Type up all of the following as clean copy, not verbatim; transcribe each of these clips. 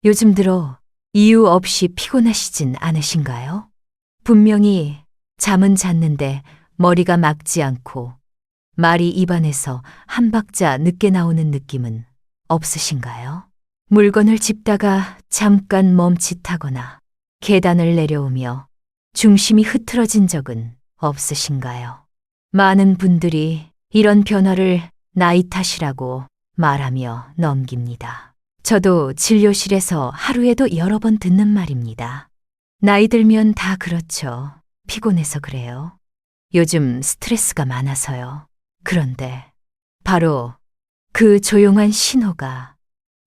요즘 들어 이유 없이 피곤하시진 않으신가요? 분명히 잠은 잤는데 머리가 맑지 않고 말이 입안에서 한 박자 늦게 나오는 느낌은 없으신가요? 물건을 짚다가 잠깐 멈칫하거나 계단을 내려오며 중심이 흐트러진 적은 없으신가요? 많은 분들이 이런 변화를 나이 탓이라고 말하며 넘깁니다. 저도 진료실에서 하루에도 여러 번 듣는 말입니다. 나이 들면 다 그렇죠. 피곤해서 그래요. 요즘 스트레스가 많아서요. 그런데 바로 그 조용한 신호가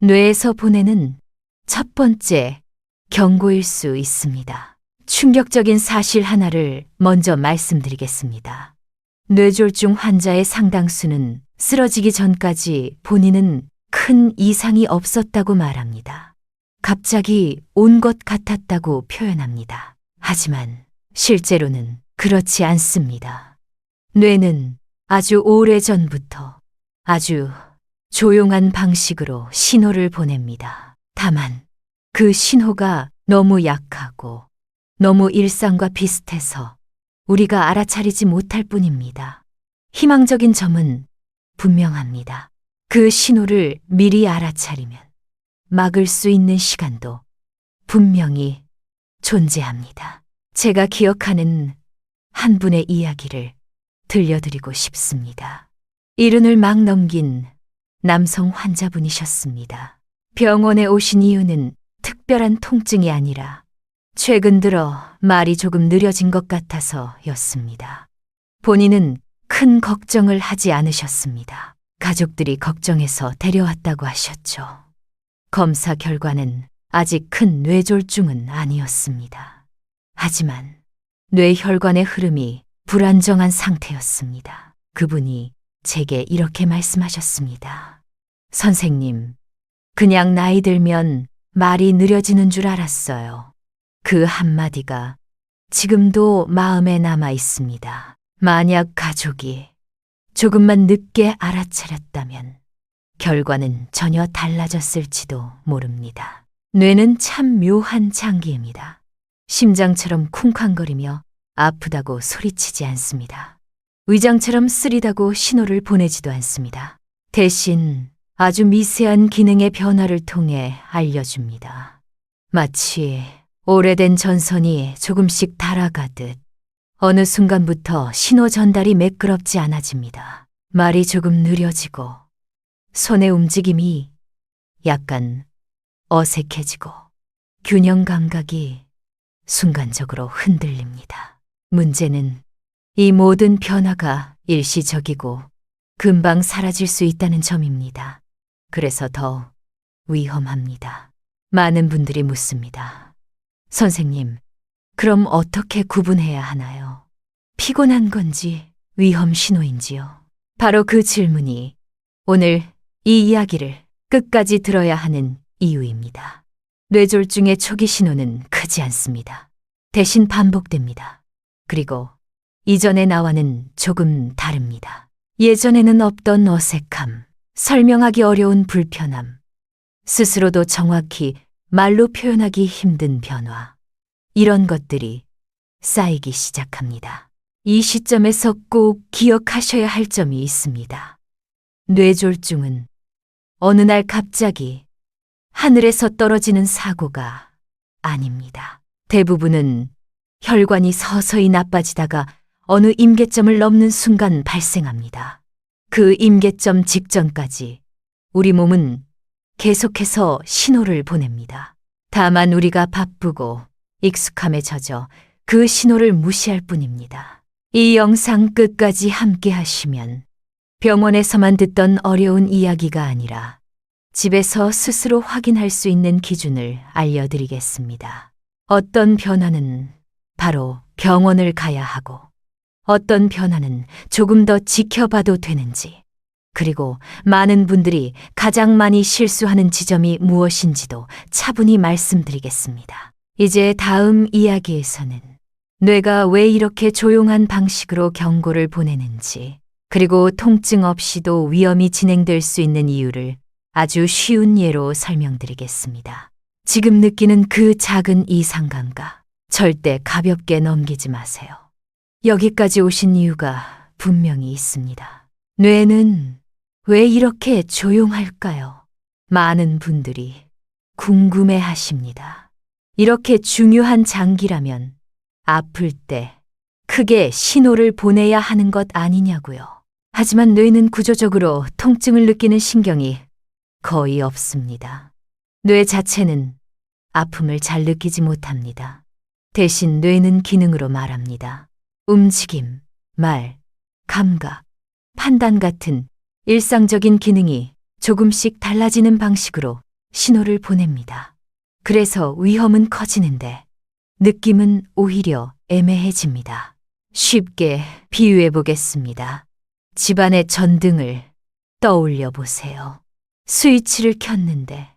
뇌에서 보내는 첫 번째 경고일 수 있습니다. 충격적인 사실 하나를 먼저 말씀드리겠습니다. 뇌졸중 환자의 상당수는 쓰러지기 전까지 본인은 큰 이상이 없었다고 말합니다. 갑자기 온 것 같았다고 표현합니다. 하지만 실제로는 그렇지 않습니다. 뇌는 아주 오래전부터 아주 조용한 방식으로 신호를 보냅니다. 다만 그 신호가 너무 약하고 너무 일상과 비슷해서 우리가 알아차리지 못할 뿐입니다. 희망적인 점은 분명합니다. 그 신호를 미리 알아차리면 막을 수 있는 시간도 분명히 존재합니다. 제가 기억하는 한 분의 이야기를 들려드리고 싶습니다. 이른을 막 넘긴 남성 환자분이셨습니다. 병원에 오신 이유는 특별한 통증이 아니라 최근 들어 말이 조금 느려진 것 같아서였습니다. 본인은 큰 걱정을 하지 않으셨습니다. 가족들이 걱정해서 데려왔다고 하셨죠. 검사 결과는 아직 큰 뇌졸중은 아니었습니다. 하지만 뇌혈관의 흐름이 불안정한 상태였습니다. 그분이 제게 이렇게 말씀하셨습니다. 선생님, 그냥 나이 들면 말이 느려지는 줄 알았어요. 그 한마디가 지금도 마음에 남아 있습니다. 만약 가족이 조금만 늦게 알아차렸다면 결과는 전혀 달라졌을지도 모릅니다. 뇌는 참 묘한 장기입니다. 심장처럼 쿵쾅거리며 아프다고 소리치지 않습니다. 위장처럼 쓰리다고 신호를 보내지도 않습니다. 대신 아주 미세한 기능의 변화를 통해 알려줍니다. 마치 오래된 전선이 조금씩 닳아가듯 어느 순간부터 신호 전달이 매끄럽지 않아집니다. 말이 조금 느려지고 손의 움직임이 약간 어색해지고 균형 감각이 순간적으로 흔들립니다. 문제는 이 모든 변화가 일시적이고 금방 사라질 수 있다는 점입니다. 그래서 더 위험합니다. 많은 분들이 묻습니다. 선생님, 그럼 어떻게 구분해야 하나요? 피곤한 건지 위험 신호인지요? 바로 그 질문이 오늘 이 이야기를 끝까지 들어야 하는 이유입니다. 뇌졸중의 초기 신호는 크지 않습니다. 대신 반복됩니다. 그리고 이전의 나와는 조금 다릅니다. 예전에는 없던 어색함, 설명하기 어려운 불편함, 스스로도 정확히 말로 표현하기 힘든 변화, 이런 것들이 쌓이기 시작합니다. 이 시점에서 꼭 기억하셔야 할 점이 있습니다. 뇌졸중은 어느 날 갑자기 하늘에서 떨어지는 사고가 아닙니다. 대부분은 혈관이 서서히 나빠지다가 어느 임계점을 넘는 순간 발생합니다. 그 임계점 직전까지 우리 몸은 계속해서 신호를 보냅니다. 다만 우리가 바쁘고 익숙함에 젖어 그 신호를 무시할 뿐입니다. 이 영상 끝까지 함께 하시면 병원에서만 듣던 어려운 이야기가 아니라 집에서 스스로 확인할 수 있는 기준을 알려드리겠습니다. 어떤 변화는 바로 병원을 가야 하고 어떤 변화는 조금 더 지켜봐도 되는지, 그리고 많은 분들이 가장 많이 실수하는 지점이 무엇인지도 차분히 말씀드리겠습니다. 이제 다음 이야기에서는 뇌가 왜 이렇게 조용한 방식으로 경고를 보내는지, 그리고 통증 없이도 위험이 진행될 수 있는 이유를 아주 쉬운 예로 설명드리겠습니다. 지금 느끼는 그 작은 이상감과 절대 가볍게 넘기지 마세요. 여기까지 오신 이유가 분명히 있습니다. 뇌는 왜 이렇게 조용할까요? 많은 분들이 궁금해 하십니다. 이렇게 중요한 장기라면 아플 때 크게 신호를 보내야 하는 것 아니냐고요. 하지만 뇌는 구조적으로 통증을 느끼는 신경이 거의 없습니다. 뇌 자체는 아픔을 잘 느끼지 못합니다. 대신 뇌는 기능으로 말합니다. 움직임, 말, 감각, 판단 같은 일상적인 기능이 조금씩 달라지는 방식으로 신호를 보냅니다. 그래서 위험은 커지는데 느낌은 오히려 애매해집니다. 쉽게 비유해 보겠습니다. 집안의 전등을 떠올려 보세요. 스위치를 켰는데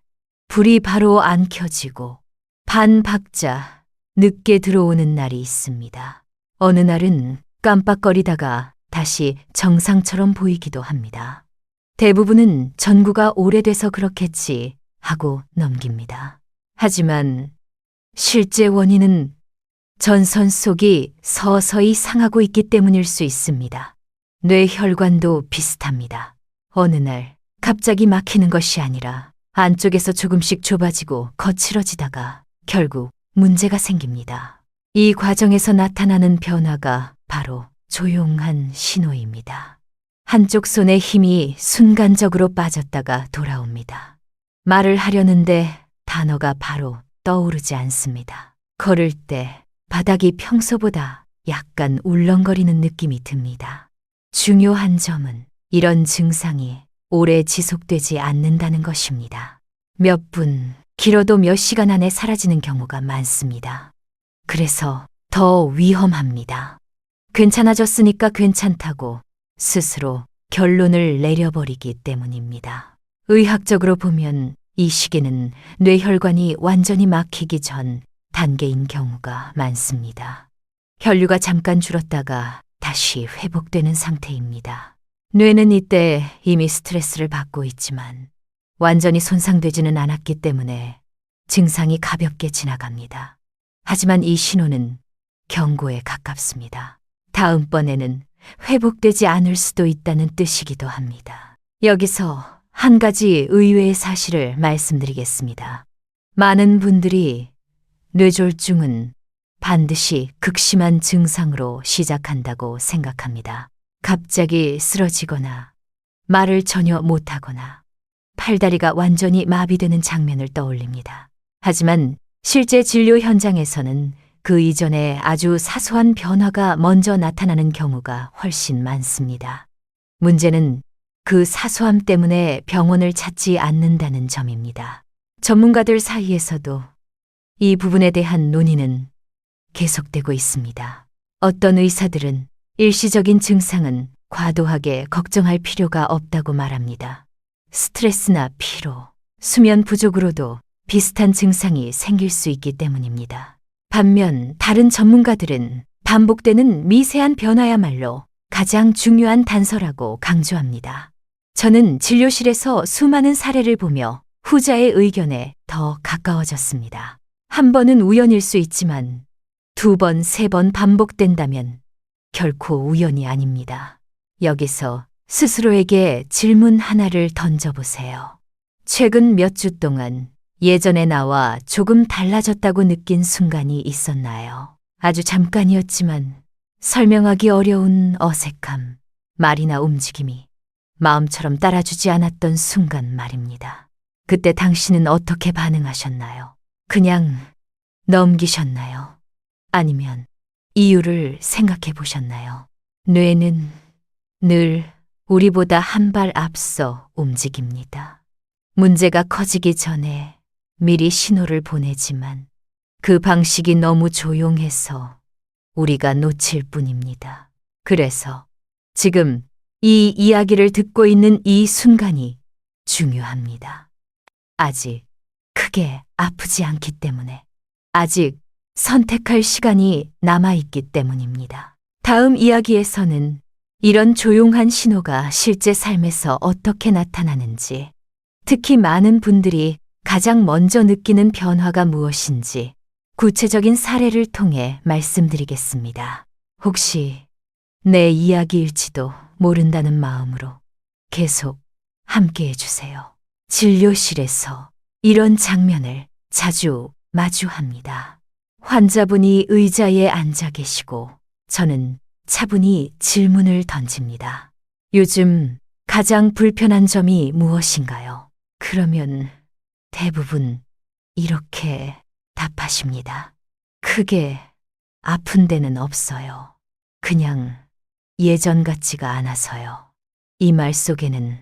불이 바로 안 켜지고 반 박자 늦게 들어오는 날이 있습니다. 어느 날은 깜빡거리다가 다시 정상처럼 보이기도 합니다. 대부분은 전구가 오래돼서 그렇겠지 하고 넘깁니다. 하지만 실제 원인은 전선 속이 서서히 상하고 있기 때문일 수 있습니다. 뇌혈관도 비슷합니다. 어느 날 갑자기 막히는 것이 아니라 안쪽에서 조금씩 좁아지고 거칠어지다가 결국 문제가 생깁니다. 이 과정에서 나타나는 변화가 바로 조용한 신호입니다. 한쪽 손의 힘이 순간적으로 빠졌다가 돌아옵니다. 말을 하려는데 단어가 바로 떠오르지 않습니다. 걸을 때 바닥이 평소보다 약간 울렁거리는 느낌이 듭니다. 중요한 점은 이런 증상이 오래 지속되지 않는다는 것입니다. 몇 분, 길어도 몇 시간 안에 사라지는 경우가 많습니다. 그래서 더 위험합니다. 괜찮아졌으니까 괜찮다고 스스로 결론을 내려버리기 때문입니다. 의학적으로 보면 이 시기는 뇌혈관이 완전히 막히기 전 단계인 경우가 많습니다. 혈류가 잠깐 줄었다가 다시 회복되는 상태입니다. 뇌는 이때 이미 스트레스를 받고 있지만 완전히 손상되지는 않았기 때문에 증상이 가볍게 지나갑니다. 하지만 이 신호는 경고에 가깝습니다. 다음번에는 회복되지 않을 수도 있다는 뜻이기도 합니다. 여기서 한 가지 의외의 사실을 말씀드리겠습니다. 많은 분들이 뇌졸중은 반드시 극심한 증상으로 시작한다고 생각합니다. 갑자기 쓰러지거나 말을 전혀 못하거나 팔다리가 완전히 마비되는 장면을 떠올립니다. 하지만 실제 진료 현장에서는 그 이전에 아주 사소한 변화가 먼저 나타나는 경우가 훨씬 많습니다. 문제는 그 사소함 때문에 병원을 찾지 않는다는 점입니다. 전문가들 사이에서도 이 부분에 대한 논의는 계속되고 있습니다. 어떤 의사들은 일시적인 증상은 과도하게 걱정할 필요가 없다고 말합니다. 스트레스나 피로, 수면 부족으로도 비슷한 증상이 생길 수 있기 때문입니다. 반면 다른 전문가들은 반복되는 미세한 변화야말로 가장 중요한 단서라고 강조합니다. 저는 진료실에서 수많은 사례를 보며 후자의 의견에 더 가까워졌습니다. 한 번은 우연일 수 있지만 두 번, 세 번 반복된다면 결코 우연이 아닙니다. 여기서 스스로에게 질문 하나를 던져보세요. 최근 몇 주 동안 예전의 나와 조금 달라졌다고 느낀 순간이 있었나요? 아주 잠깐이었지만 설명하기 어려운 어색함, 말이나 움직임이 마음처럼 따라주지 않았던 순간 말입니다. 그때 당신은 어떻게 반응하셨나요? 그냥 넘기셨나요? 아니면 이유를 생각해 보셨나요? 뇌는 늘 우리보다 한 발 앞서 움직입니다. 문제가 커지기 전에 미리 신호를 보내지만 그 방식이 너무 조용해서 우리가 놓칠 뿐입니다. 그래서 지금 이 이야기를 듣고 있는 이 순간이 중요합니다. 아직 크게 아프지 않기 때문에, 아직 선택할 시간이 남아있기 때문입니다. 다음 이야기에서는 이런 조용한 신호가 실제 삶에서 어떻게 나타나는지, 특히 많은 분들이 가장 먼저 느끼는 변화가 무엇인지 구체적인 사례를 통해 말씀드리겠습니다. 혹시 내 이야기일지도 모른다는 마음으로 계속 함께 해주세요. 진료실에서 이런 장면을 자주 마주합니다. 환자분이 의자에 앉아 계시고 저는 차분히 질문을 던집니다. 요즘 가장 불편한 점이 무엇인가요? 그러면 대부분 이렇게 답하십니다. 크게 아픈 데는 없어요. 그냥 예전 같지가 않아서요. 이 말 속에는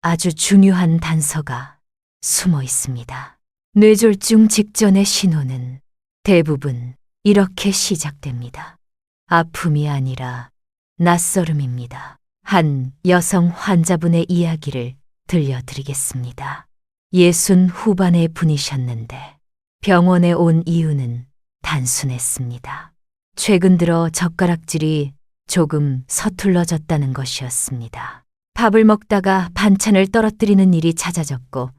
아주 중요한 단서가 숨어 있습니다. 뇌졸중 직전의 신호는 대부분 이렇게 시작됩니다. 아픔이 아니라 낯설음입니다. 한 여성 환자분의 이야기를 들려드리겠습니다. 60 후반의 분이셨는데 병원에 온 이유는 단순했습니다. 최근 들어 젓가락질이 조금 서툴러졌다는 것이었습니다. 밥을 먹다가 반찬을 떨어뜨리는 일이 잦아졌고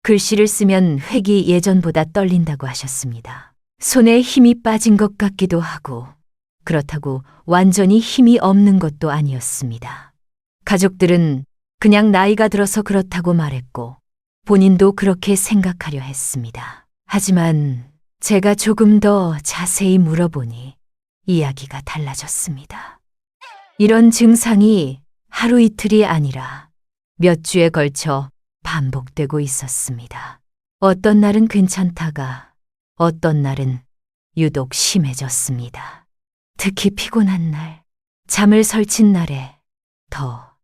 글씨를 쓰면 획이 예전보다 떨린다고 하셨습니다. 손에 힘이 빠진 것 같기도 하고 그렇다고 완전히 힘이 없는 것도 아니었습니다. 가족들은 그냥 나이가 들어서 그렇다고 말했고 본인도 그렇게 생각하려 했습니다. 하지만 제가 조금 더 자세히 물어보니 이야기가 달라졌습니다. 이런 증상이 하루 이틀이 아니라 몇 주에 걸쳐 반복되고 있었습니다. 어떤 날은 괜찮다가 어떤 날은 유독 심해졌습니다. 특히 피곤한 날, 잠을 설친 날에 더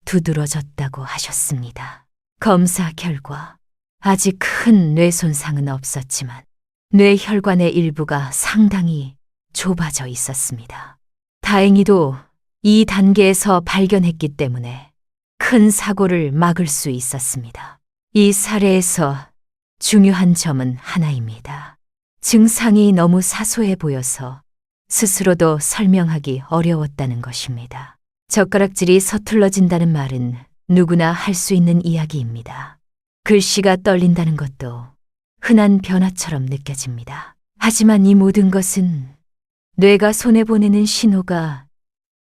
두드러졌다고 하셨습니다. 검사 결과 아직 큰 뇌 손상은 없었지만 뇌혈관의 일부가 상당히 좁아져 있었습니다. 다행히도 이 단계에서 발견했기 때문에 큰 사고를 막을 수 있었습니다. 이 사례에서 중요한 점은 하나입니다. 증상이 너무 사소해 보여서 스스로도 설명하기 어려웠다는 것입니다. 젓가락질이 서툴러진다는 말은 누구나 할 수 있는 이야기입니다. 글씨가 떨린다는 것도 흔한 변화처럼 느껴집니다. 하지만 이 모든 것은 뇌가 손해보내는 신호가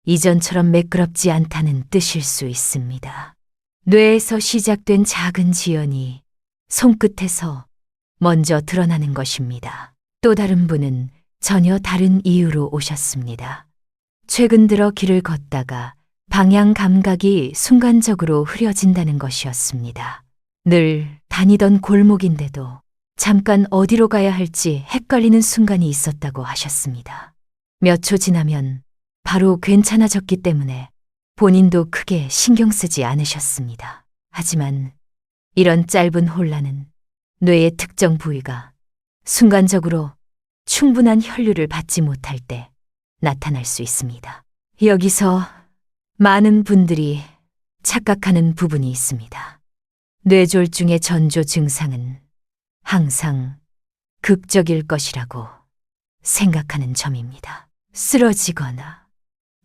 이전처럼 매끄럽지 않다는 뜻일 수 있습니다. 뇌에서 시작된 작은 지연이 손끝에서 먼저 드러나는 것입니다. 또 다른 분은 전혀 다른 이유로 오셨습니다. 최근 들어 길을 걷다가 방향 감각이 순간적으로 흐려진다는 것이었습니다. 늘 다니던 골목인데도 잠깐 어디로 가야 할지 헷갈리는 순간이 있었다고 하셨습니다. 몇 초 지나면 바로 괜찮아졌기 때문에 본인도 크게 신경 쓰지 않으셨습니다. 하지만 이런 짧은 혼란은 뇌의 특정 부위가 순간적으로 충분한 혈류를 받지 못할 때 나타날 수 있습니다. 여기서 많은 분들이 착각하는 부분이 있습니다. 뇌졸중의 전조 증상은 항상 극적일 것이라고 생각하는 점입니다. 쓰러지거나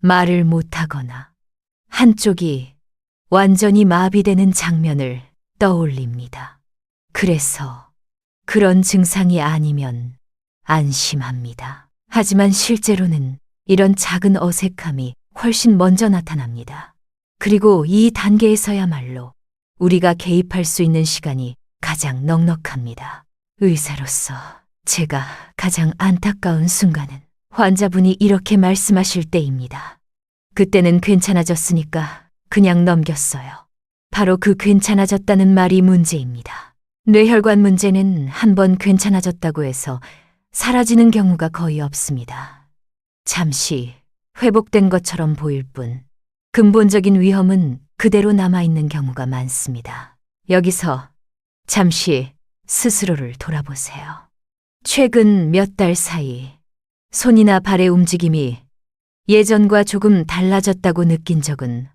말을 못하거나 한쪽이 완전히 마비되는 장면을 떠올립니다. 그래서 그런 증상이 아니면 안심합니다. 하지만 실제로는 이런 작은 어색함이 훨씬 먼저 나타납니다. 그리고 이 단계에서야말로 우리가 개입할 수 있는 시간이 가장 넉넉합니다. 의사로서 제가 가장 안타까운 순간은 환자분이 이렇게 말씀하실 때입니다. 그때는 괜찮아졌으니까 그냥 넘겼어요. 바로 그 괜찮아졌다는 말이 문제입니다. 뇌혈관 문제는 한번 괜찮아졌다고 해서 사라지는 경우가 거의 없습니다. 잠시 회복된 것처럼 보일 뿐 근본적인 위험은 그대로 남아있는 경우가 많습니다. 여기서 잠시 스스로를 돌아보세요. 최근 몇 달 사이 손이나 발의 움직임이 예전과 조금 달라졌다고 느낀 적은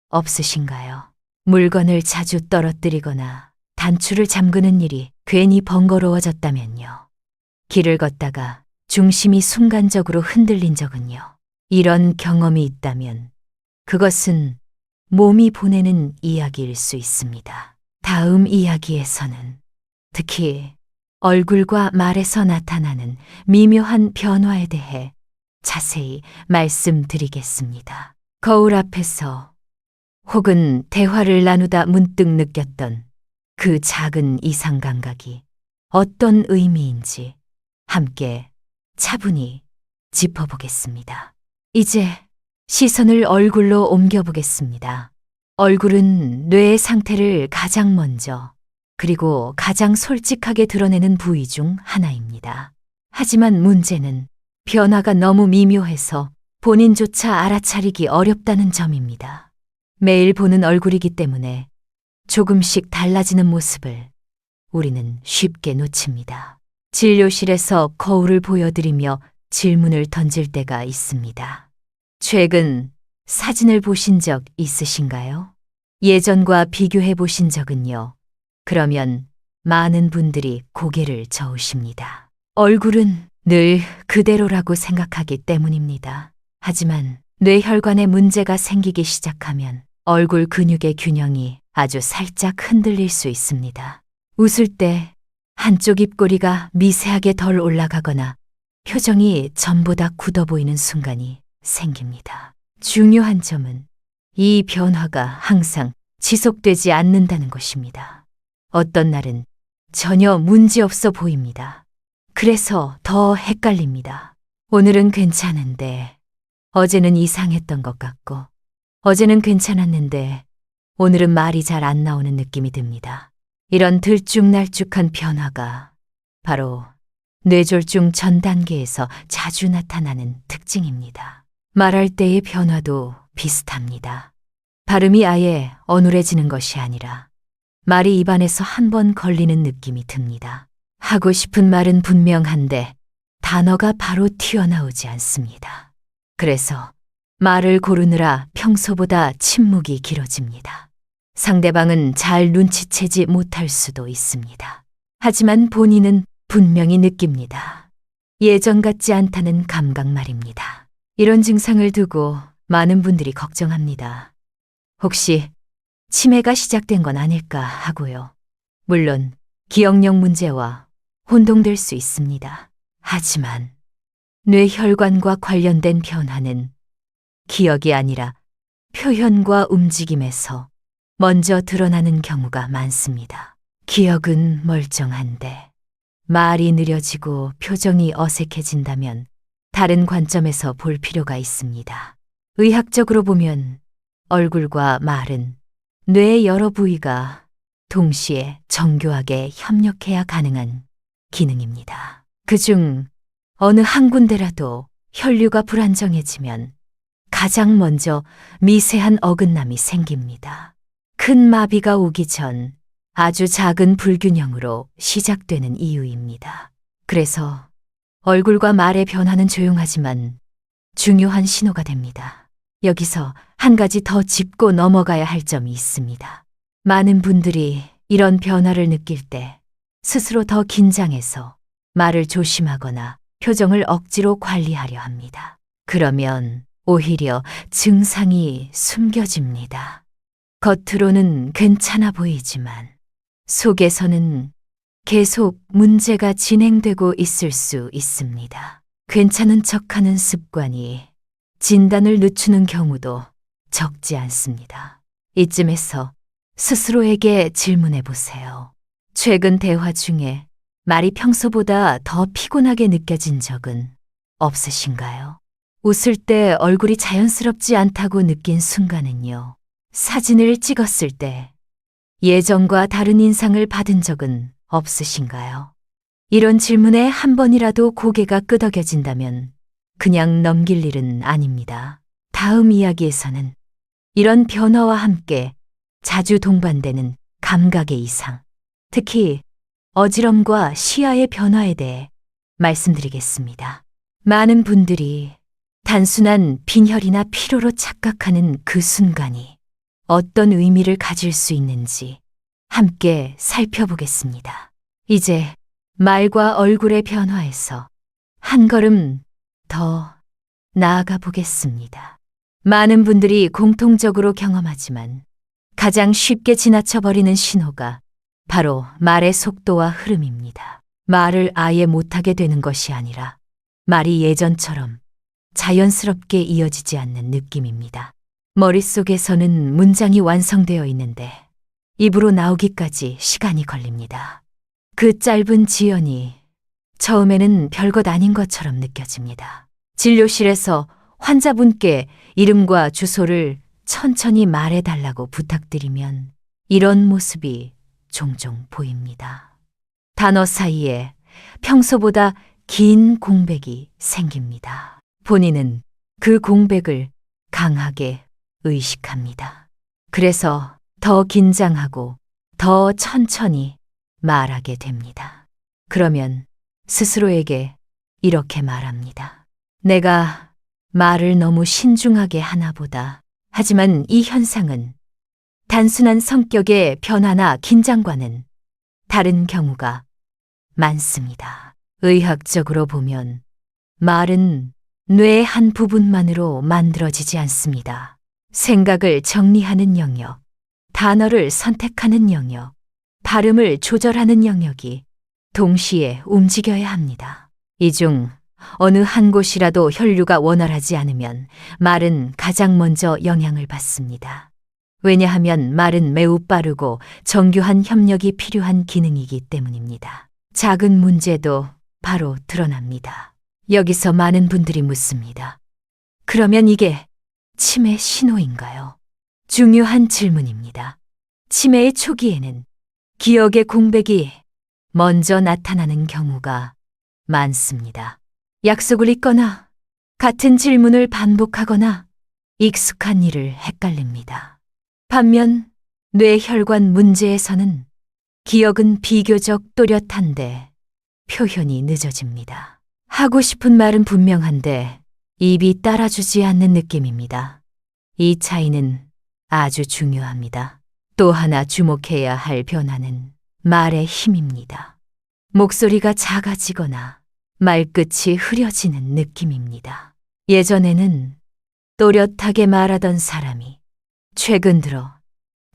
없으신가요? 물건을 자주 떨어뜨리거나 단추를 잠그는 일이 괜히 번거로워졌다면요. 길을 걷다가 중심이 순간적으로 흔들린 적은요. 이런 경험이 있다면 그것은 몸이 보내는 이야기일 수 있습니다. 다음 이야기에서는 특히 얼굴과 말에서 나타나는 미묘한 변화에 대해 자세히 말씀드리겠습니다. 거울 앞에서 혹은 대화를 나누다 문득 느꼈던 그 작은 이상 감각이 어떤 의미인지 함께 차분히 짚어보겠습니다. 이제 시선을 얼굴로 옮겨보겠습니다. 얼굴은 뇌의 상태를 가장 먼저 그리고 가장 솔직하게 드러내는 부위 중 하나입니다. 하지만 문제는 변화가 너무 미묘해서 본인조차 알아차리기 어렵다는 점입니다. 매일 보는 얼굴이기 때문에 조금씩 달라지는 모습을 우리는 쉽게 놓칩니다. 진료실에서 거울을 보여드리며 질문을 던질 때가 있습니다. 최근 사진을 보신 적 있으신가요? 예전과 비교해 보신 적은요? 그러면 많은 분들이 고개를 저으십니다. 얼굴은 늘 그대로라고 생각하기 때문입니다. 하지만 뇌혈관에 문제가 생기기 시작하면 얼굴 근육의 균형이 아주 살짝 흔들릴 수 있습니다. 웃을 때 한쪽 입꼬리가 미세하게 덜 올라가거나 표정이 전보다 굳어 보이는 순간이 생깁니다. 중요한 점은 이 변화가 항상 지속되지 않는다는 것입니다. 어떤 날은 전혀 문제없어 보입니다. 그래서 더 헷갈립니다. 오늘은 괜찮은데 어제는 이상했던 것 같고 어제는 괜찮았는데 오늘은 말이 잘 안 나오는 느낌이 듭니다. 이런 들쭉날쭉한 변화가 바로 뇌졸중 전 단계에서 자주 나타나는 특징입니다. 말할 때의 변화도 비슷합니다. 발음이 아예 어눌해지는 것이 아니라 말이 입안에서 한 번 걸리는 느낌이 듭니다. 하고 싶은 말은 분명한데 단어가 바로 튀어나오지 않습니다. 그래서 말을 고르느라 평소보다 침묵이 길어집니다. 상대방은 잘 눈치채지 못할 수도 있습니다. 하지만 본인은 분명히 느낍니다. 예전 같지 않다는 감각 말입니다. 이런 증상을 두고 많은 분들이 걱정합니다. 혹시 치매가 시작된 건 아닐까 하고요. 물론 기억력 문제와 혼동될 수 있습니다. 하지만 뇌혈관과 관련된 변화는 기억이 아니라 표현과 움직임에서 먼저 드러나는 경우가 많습니다. 기억은 멀쩡한데 말이 느려지고 표정이 어색해진다면 다른 관점에서 볼 필요가 있습니다. 의학적으로 보면 얼굴과 말은 뇌의 여러 부위가 동시에 정교하게 협력해야 가능한 기능입니다. 그중 어느 한 군데라도 혈류가 불안정해지면 가장 먼저 미세한 어긋남이 생깁니다. 큰 마비가 오기 전 아주 작은 불균형으로 시작되는 이유입니다. 그래서 얼굴과 말의 변화는 조용하지만 중요한 신호가 됩니다. 여기서 한 가지 더 짚고 넘어가야 할 점이 있습니다. 많은 분들이 이런 변화를 느낄 때 스스로 더 긴장해서 말을 조심하거나 표정을 억지로 관리하려 합니다. 그러면 오히려 증상이 숨겨집니다. 겉으로는 괜찮아 보이지만 속에서는 계속 문제가 진행되고 있을 수 있습니다. 괜찮은 척하는 습관이 진단을 늦추는 경우도 적지 않습니다. 이쯤에서 스스로에게 질문해 보세요. 최근 대화 중에 말이 평소보다 더 피곤하게 느껴진 적은 없으신가요? 웃을 때 얼굴이 자연스럽지 않다고 느낀 순간은요. 사진을 찍었을 때 예전과 다른 인상을 받은 적은 없으신가요? 이런 질문에 한 번이라도 고개가 끄덕여진다면 그냥 넘길 일은 아닙니다. 다음 이야기에서는 이런 변화와 함께 자주 동반되는 감각의 이상, 특히 어지럼과 시야의 변화에 대해 말씀드리겠습니다. 많은 분들이 단순한 빈혈이나 피로로 착각하는 그 순간이 어떤 의미를 가질 수 있는지 함께 살펴보겠습니다. 이제 말과 얼굴의 변화에서 한 걸음 더 나아가 보겠습니다. 많은 분들이 공통적으로 경험하지만 가장 쉽게 지나쳐버리는 신호가 바로 말의 속도와 흐름입니다. 말을 아예 못하게 되는 것이 아니라 말이 예전처럼 자연스럽게 이어지지 않는 느낌입니다. 머릿속에서는 문장이 완성되어 있는데 입으로 나오기까지 시간이 걸립니다. 그 짧은 지연이 처음에는 별것 아닌 것처럼 느껴집니다. 진료실에서 환자분께 이름과 주소를 천천히 말해달라고 부탁드리면 이런 모습이 종종 보입니다. 단어 사이에 평소보다 긴 공백이 생깁니다. 본인은 그 공백을 강하게 의식합니다. 그래서 더 긴장하고 더 천천히 말하게 됩니다. 그러면 스스로에게 이렇게 말합니다. 내가 말을 너무 신중하게 하나 보다. 하지만 이 현상은 단순한 성격의 변화나 긴장과는 다른 경우가 많습니다. 의학적으로 보면 말은 뇌의 한 부분만으로 만들어지지 않습니다. 생각을 정리하는 영역, 단어를 선택하는 영역, 발음을 조절하는 영역이 동시에 움직여야 합니다. 이 중 어느 한 곳이라도 혈류가 원활하지 않으면 말은 가장 먼저 영향을 받습니다. 왜냐하면 말은 매우 빠르고 정교한 협력이 필요한 기능이기 때문입니다. 작은 문제도 바로 드러납니다. 여기서 많은 분들이 묻습니다. 그러면 이게 치매 신호인가요? 중요한 질문입니다. 치매의 초기에는 기억의 공백이 먼저 나타나는 경우가 많습니다. 약속을 잊거나 같은 질문을 반복하거나 익숙한 일을 헷갈립니다. 반면 뇌혈관 문제에서는 기억은 비교적 또렷한데 표현이 늦어집니다. 하고 싶은 말은 분명한데 입이 따라주지 않는 느낌입니다. 이 차이는 아주 중요합니다. 또 하나 주목해야 할 변화는 말의 힘입니다. 목소리가 작아지거나 말끝이 흐려지는 느낌입니다. 예전에는 또렷하게 말하던 사람이 최근 들어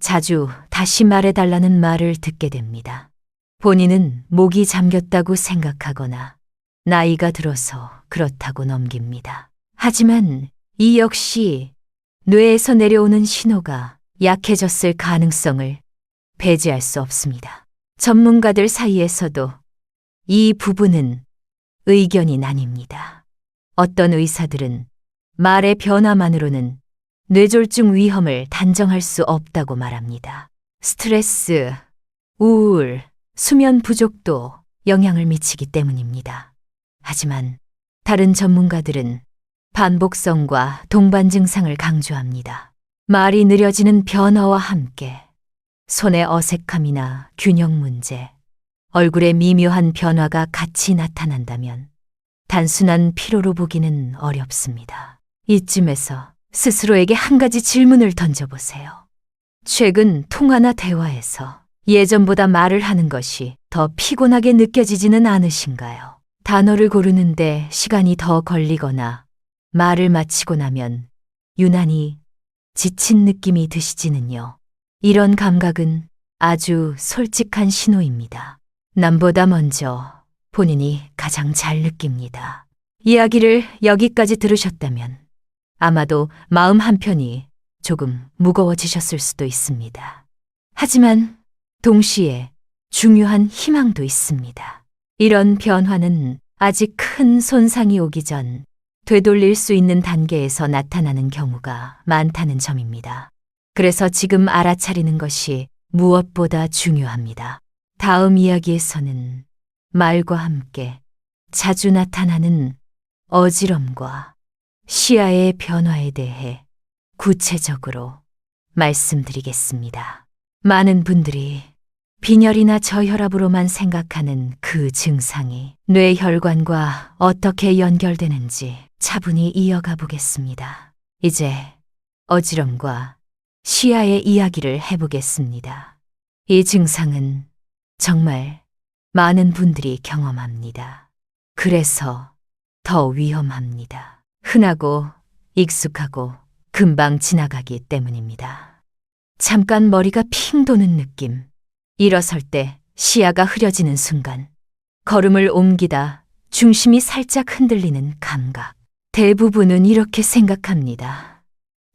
자주 다시 말해달라는 말을 듣게 됩니다. 본인은 목이 잠겼다고 생각하거나 나이가 들어서 그렇다고 넘깁니다. 하지만 이 역시 뇌에서 내려오는 신호가 약해졌을 가능성을 배제할 수 없습니다. 전문가들 사이에서도 이 부분은 의견이 나뉩니다. 어떤 의사들은 말의 변화만으로는 뇌졸중 위험을 단정할 수 없다고 말합니다. 스트레스, 우울, 수면 부족도 영향을 미치기 때문입니다. 하지만 다른 전문가들은 반복성과 동반 증상을 강조합니다. 말이 느려지는 변화와 함께 손의 어색함이나 균형 문제, 얼굴의 미묘한 변화가 같이 나타난다면 단순한 피로로 보기는 어렵습니다. 이쯤에서 스스로에게 한 가지 질문을 던져보세요. 최근 통화나 대화에서 예전보다 말을 하는 것이 더 피곤하게 느껴지지는 않으신가요? 단어를 고르는데 시간이 더 걸리거나 말을 마치고 나면 유난히 지친 느낌이 드시지는요. 이런 감각은 아주 솔직한 신호입니다. 남보다 먼저 본인이 가장 잘 느낍니다. 이야기를 여기까지 들으셨다면 아마도 마음 한편이 조금 무거워지셨을 수도 있습니다. 하지만 동시에 중요한 희망도 있습니다. 이런 변화는 아직 큰 손상이 오기 전 되돌릴 수 있는 단계에서 나타나는 경우가 많다는 점입니다. 그래서 지금 알아차리는 것이 무엇보다 중요합니다. 다음 이야기에서는 말과 함께 자주 나타나는 어지럼과 시야의 변화에 대해 구체적으로 말씀드리겠습니다. 많은 분들이 빈혈이나 저혈압으로만 생각하는 그 증상이 뇌혈관과 어떻게 연결되는지 차분히 이어가 보겠습니다. 이제 어지럼과 시야의 이야기를 해보겠습니다. 이 증상은 정말 많은 분들이 경험합니다. 그래서 더 위험합니다. 흔하고 익숙하고 금방 지나가기 때문입니다. 잠깐 머리가 핑 도는 느낌, 일어설 때 시야가 흐려지는 순간, 걸음을 옮기다 중심이 살짝 흔들리는 감각. 대부분은 이렇게 생각합니다.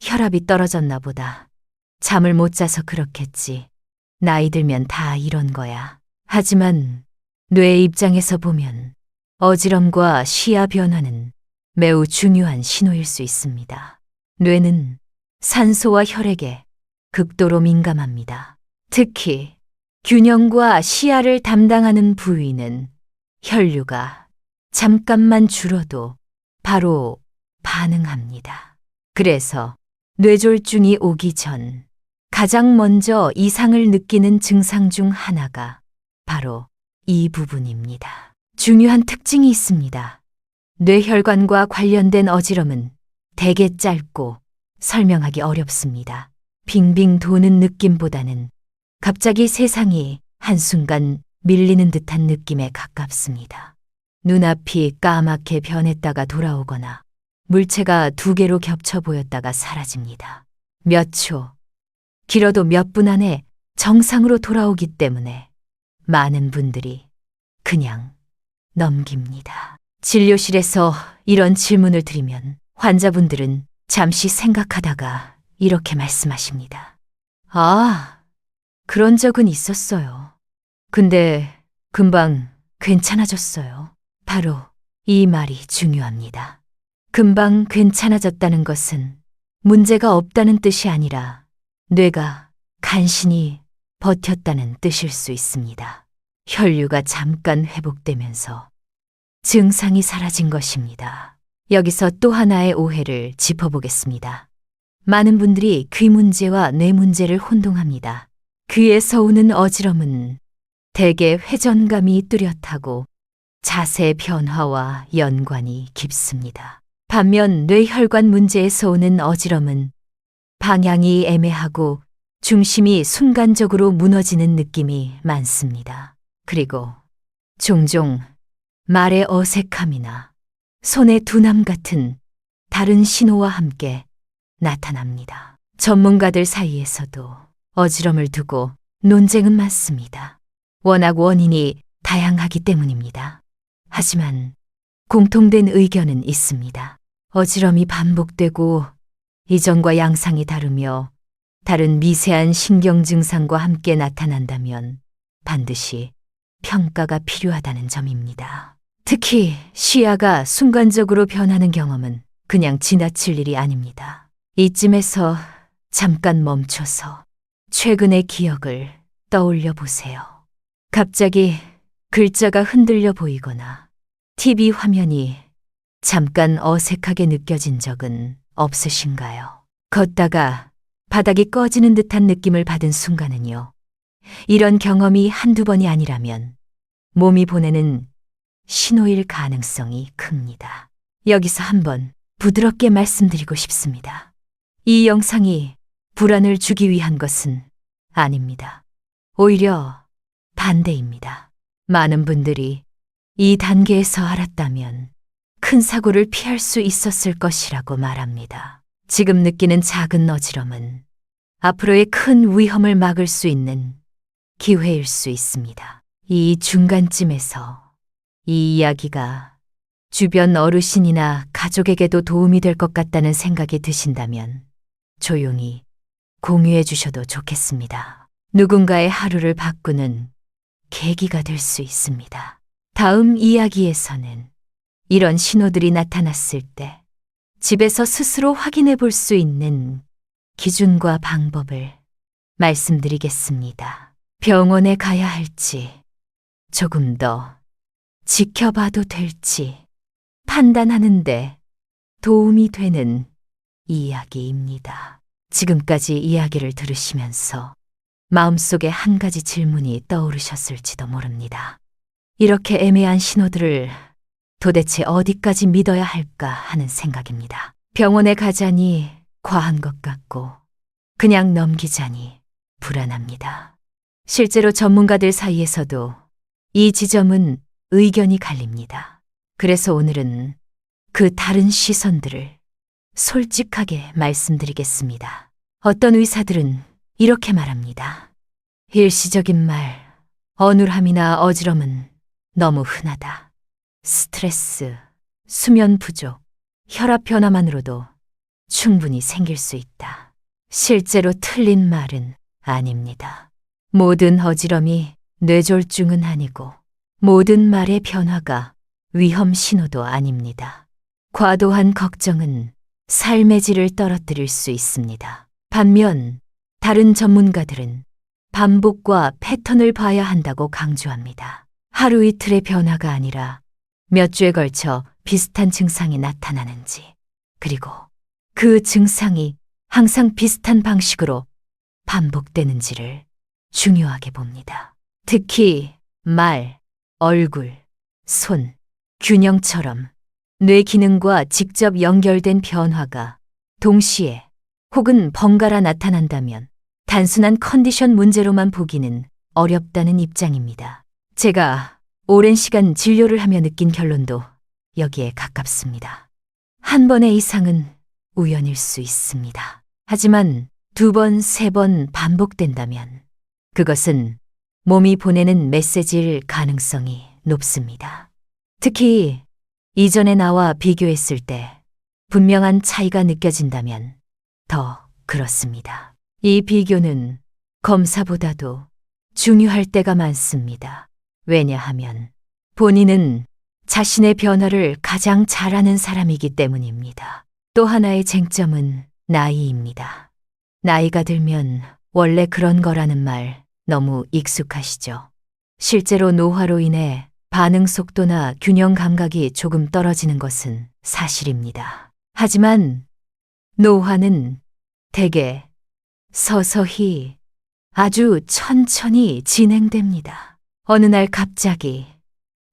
혈압이 떨어졌나 보다. 잠을 못 자서 그렇겠지. 나이 들면 다 이런 거야. 하지만 뇌의 입장에서 보면 어지럼과 시야 변화는 매우 중요한 신호일 수 있습니다. 뇌는 산소와 혈액에 극도로 민감합니다. 특히 균형과 시야를 담당하는 부위는 혈류가 잠깐만 줄어도 바로 반응합니다. 그래서 뇌졸중이 오기 전 가장 먼저 이상을 느끼는 증상 중 하나가 바로 이 부분입니다. 중요한 특징이 있습니다. 뇌혈관과 관련된 어지럼은 대개 짧고 설명하기 어렵습니다. 빙빙 도는 느낌보다는 갑자기 세상이 한순간 밀리는 듯한 느낌에 가깝습니다. 눈앞이 까맣게 변했다가 돌아오거나 물체가 두 개로 겹쳐 보였다가 사라집니다. 몇 초, 길어도 몇 분 안에 정상으로 돌아오기 때문에 많은 분들이 그냥 넘깁니다. 진료실에서 이런 질문을 드리면 환자분들은 잠시 생각하다가 이렇게 말씀하십니다. 아, 그런 적은 있었어요. 근데 금방 괜찮아졌어요. 바로 이 말이 중요합니다. 금방 괜찮아졌다는 것은 문제가 없다는 뜻이 아니라 뇌가 간신히 버텼다는 뜻일 수 있습니다. 혈류가 잠깐 회복되면서 증상이 사라진 것입니다. 여기서 또 하나의 오해를 짚어보겠습니다. 많은 분들이 귀 문제와 뇌 문제를 혼동합니다. 귀에서 오는 어지럼은 대개 회전감이 뚜렷하고 자세 변화와 연관이 깊습니다. 반면 뇌혈관 문제에서 오는 어지럼은 방향이 애매하고 중심이 순간적으로 무너지는 느낌이 많습니다. 그리고 종종 말의 어색함이나 손의 둔함 같은 다른 신호와 함께 나타납니다. 전문가들 사이에서도 어지럼을 두고 논쟁은 많습니다. 워낙 원인이 다양하기 때문입니다. 하지만 공통된 의견은 있습니다. 어지럼이 반복되고 이전과 양상이 다르며 다른 미세한 신경 증상과 함께 나타난다면 반드시 평가가 필요하다는 점입니다. 특히 시야가 순간적으로 변하는 경험은 그냥 지나칠 일이 아닙니다. 이쯤에서 잠깐 멈춰서 최근의 기억을 떠올려 보세요. 갑자기 글자가 흔들려 보이거나 TV 화면이 잠깐 어색하게 느껴진 적은 없으신가요? 걷다가 바닥이 꺼지는 듯한 느낌을 받은 순간은요. 이런 경험이 한두 번이 아니라면 몸이 보내는 신호일 가능성이 큽니다. 여기서 한번 부드럽게 말씀드리고 싶습니다. 이 영상이 불안을 주기 위한 것은 아닙니다. 오히려 반대입니다. 많은 분들이 이 단계에서 알았다면 큰 사고를 피할 수 있었을 것이라고 말합니다. 지금 느끼는 작은 어지럼은 앞으로의 큰 위험을 막을 수 있는 기회일 수 있습니다. 이 중간쯤에서 이 이야기가 주변 어르신이나 가족에게도 도움이 될 것 같다는 생각이 드신다면 조용히 공유해 주셔도 좋겠습니다. 누군가의 하루를 바꾸는 계기가 될 수 있습니다. 다음 이야기에서는 이런 신호들이 나타났을 때 집에서 스스로 확인해 볼 수 있는 기준과 방법을 말씀드리겠습니다. 병원에 가야 할지, 조금 더 지켜봐도 될지 판단하는데 도움이 되는 이야기입니다. 지금까지 이야기를 들으시면서 마음속에 한 가지 질문이 떠오르셨을지도 모릅니다. 이렇게 애매한 신호들을 도대체 어디까지 믿어야 할까 하는 생각입니다. 병원에 가자니 과한 것 같고 그냥 넘기자니 불안합니다. 실제로 전문가들 사이에서도 이 지점은 의견이 갈립니다. 그래서 오늘은 그 다른 시선들을 솔직하게 말씀드리겠습니다. 어떤 의사들은 이렇게 말합니다. 일시적인 말, 어눌함이나 어지럼은 너무 흔하다. 스트레스, 수면 부족, 혈압 변화만으로도 충분히 생길 수 있다. 실제로 틀린 말은 아닙니다. 모든 어지럼이 뇌졸중은 아니고 모든 말의 변화가 위험 신호도 아닙니다. 과도한 걱정은 삶의 질을 떨어뜨릴 수 있습니다. 반면 다른 전문가들은 반복과 패턴을 봐야 한다고 강조합니다. 하루 이틀의 변화가 아니라 몇 주에 걸쳐 비슷한 증상이 나타나는지, 그리고 그 증상이 항상 비슷한 방식으로 반복되는지를 중요하게 봅니다. 특히 말, 얼굴, 손, 균형처럼 뇌 기능과 직접 연결된 변화가 동시에 혹은 번갈아 나타난다면 단순한 컨디션 문제로만 보기는 어렵다는 입장입니다. 제가 오랜 시간 진료를 하며 느낀 결론도 여기에 가깝습니다. 한 번의 이상은 우연일 수 있습니다. 하지만 두 번, 세 번 반복된다면 그것은 몸이 보내는 메시지일 가능성이 높습니다. 특히 이전의 나와 비교했을 때 분명한 차이가 느껴진다면 더 그렇습니다. 이 비교는 검사보다도 중요할 때가 많습니다. 왜냐하면 본인은 자신의 변화를 가장 잘 아는 사람이기 때문입니다. 또 하나의 쟁점은 나이입니다. 나이가 들면 원래 그런 거라는 말 너무 익숙하시죠? 실제로 노화로 인해 반응 속도나 균형 감각이 조금 떨어지는 것은 사실입니다. 하지만 노화는 대개 서서히 아주 천천히 진행됩니다. 어느 날 갑자기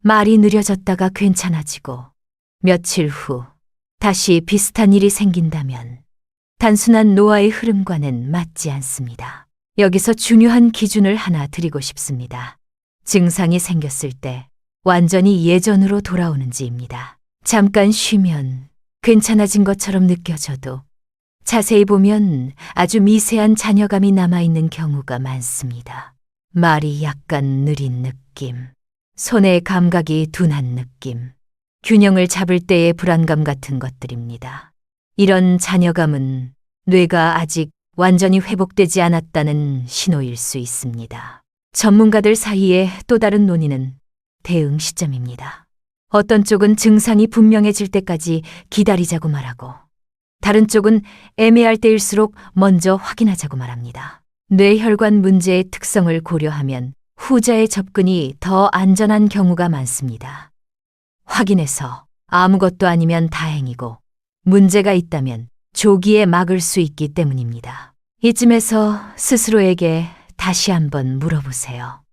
말이 느려졌다가 괜찮아지고 며칠 후 다시 비슷한 일이 생긴다면 단순한 노화의 흐름과는 맞지 않습니다. 여기서 중요한 기준을 하나 드리고 싶습니다. 증상이 생겼을 때 완전히 예전으로 돌아오는지입니다. 잠깐 쉬면 괜찮아진 것처럼 느껴져도 자세히 보면 아주 미세한 잔여감이 남아있는 경우가 많습니다. 말이 약간 느린 느낌, 손의 감각이 둔한 느낌, 균형을 잡을 때의 불안감 같은 것들입니다. 이런 잔여감은 뇌가 아직 완전히 회복되지 않았다는 신호일 수 있습니다. 전문가들 사이에 또 다른 논의는 대응 시점입니다. 어떤 쪽은 증상이 분명해질 때까지 기다리자고 말하고, 다른 쪽은 애매할 때일수록 먼저 확인하자고 말합니다. 뇌혈관 문제의 특성을 고려하면 후자의 접근이 더 안전한 경우가 많습니다. 확인해서 아무것도 아니면 다행이고, 문제가 있다면 조기에 막을 수 있기 때문입니다. 이쯤에서 스스로에게 다시 한번 물어보세요.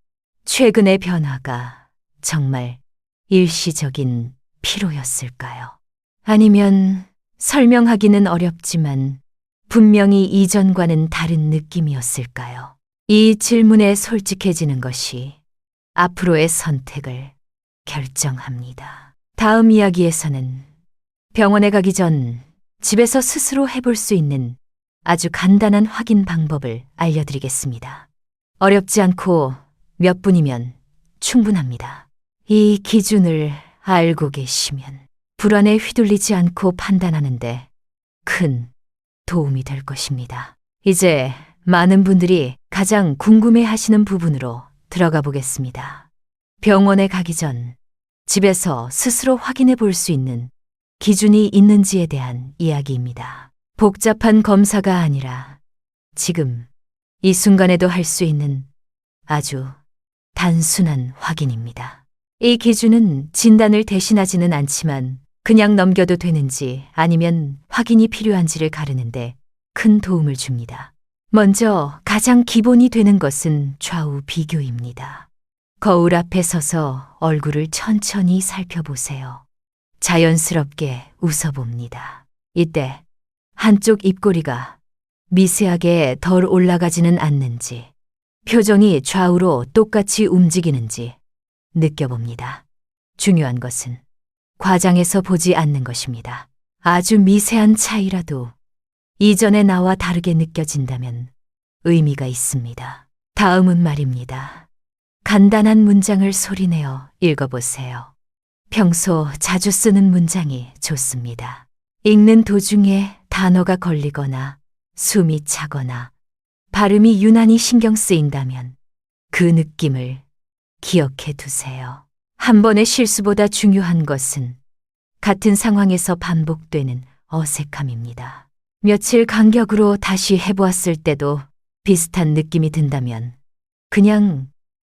최근의 변화가 정말 일시적인 피로였을까요? 아니면 설명하기는 어렵지만 분명히 이전과는 다른 느낌이었을까요? 이 질문에 솔직해지는 것이 앞으로의 선택을 결정합니다. 다음 이야기에서는 병원에 가기 전 집에서 스스로 해볼 수 있는 아주 간단한 확인 방법을 알려드리겠습니다. 어렵지 않고 몇 분이면 충분합니다. 이 기준을 알고 계시면 불안에 휘둘리지 않고 판단하는데 큰 도움이 될 것입니다. 이제 많은 분들이 가장 궁금해하시는 부분으로 들어가 보겠습니다. 병원에 가기 전 집에서 스스로 확인해 볼 수 있는 기준이 있는지에 대한 이야기입니다. 복잡한 검사가 아니라 지금 이 순간에도 할 수 있는 아주 단순한 확인입니다. 이 기준은 진단을 대신하지는 않지만 그냥 넘겨도 되는지 아니면 확인이 필요한지를 가르는데 큰 도움을 줍니다. 먼저 가장 기본이 되는 것은 좌우 비교입니다. 거울 앞에 서서 얼굴을 천천히 살펴보세요. 자연스럽게 웃어봅니다. 이때 한쪽 입꼬리가 미세하게 덜 올라가지는 않는지, 표정이 좌우로 똑같이 움직이는지 느껴봅니다. 중요한 것은 과장해서 보지 않는 것입니다. 아주 미세한 차이라도 이전의 나와 다르게 느껴진다면 의미가 있습니다. 다음은 말입니다. 간단한 문장을 소리내어 읽어보세요. 평소 자주 쓰는 문장이 좋습니다. 읽는 도중에 단어가 걸리거나 숨이 차거나 발음이 유난히 신경 쓰인다면 그 느낌을 기억해 두세요. 한 번의 실수보다 중요한 것은 같은 상황에서 반복되는 어색함입니다. 며칠 간격으로 다시 해보았을 때도 비슷한 느낌이 든다면 그냥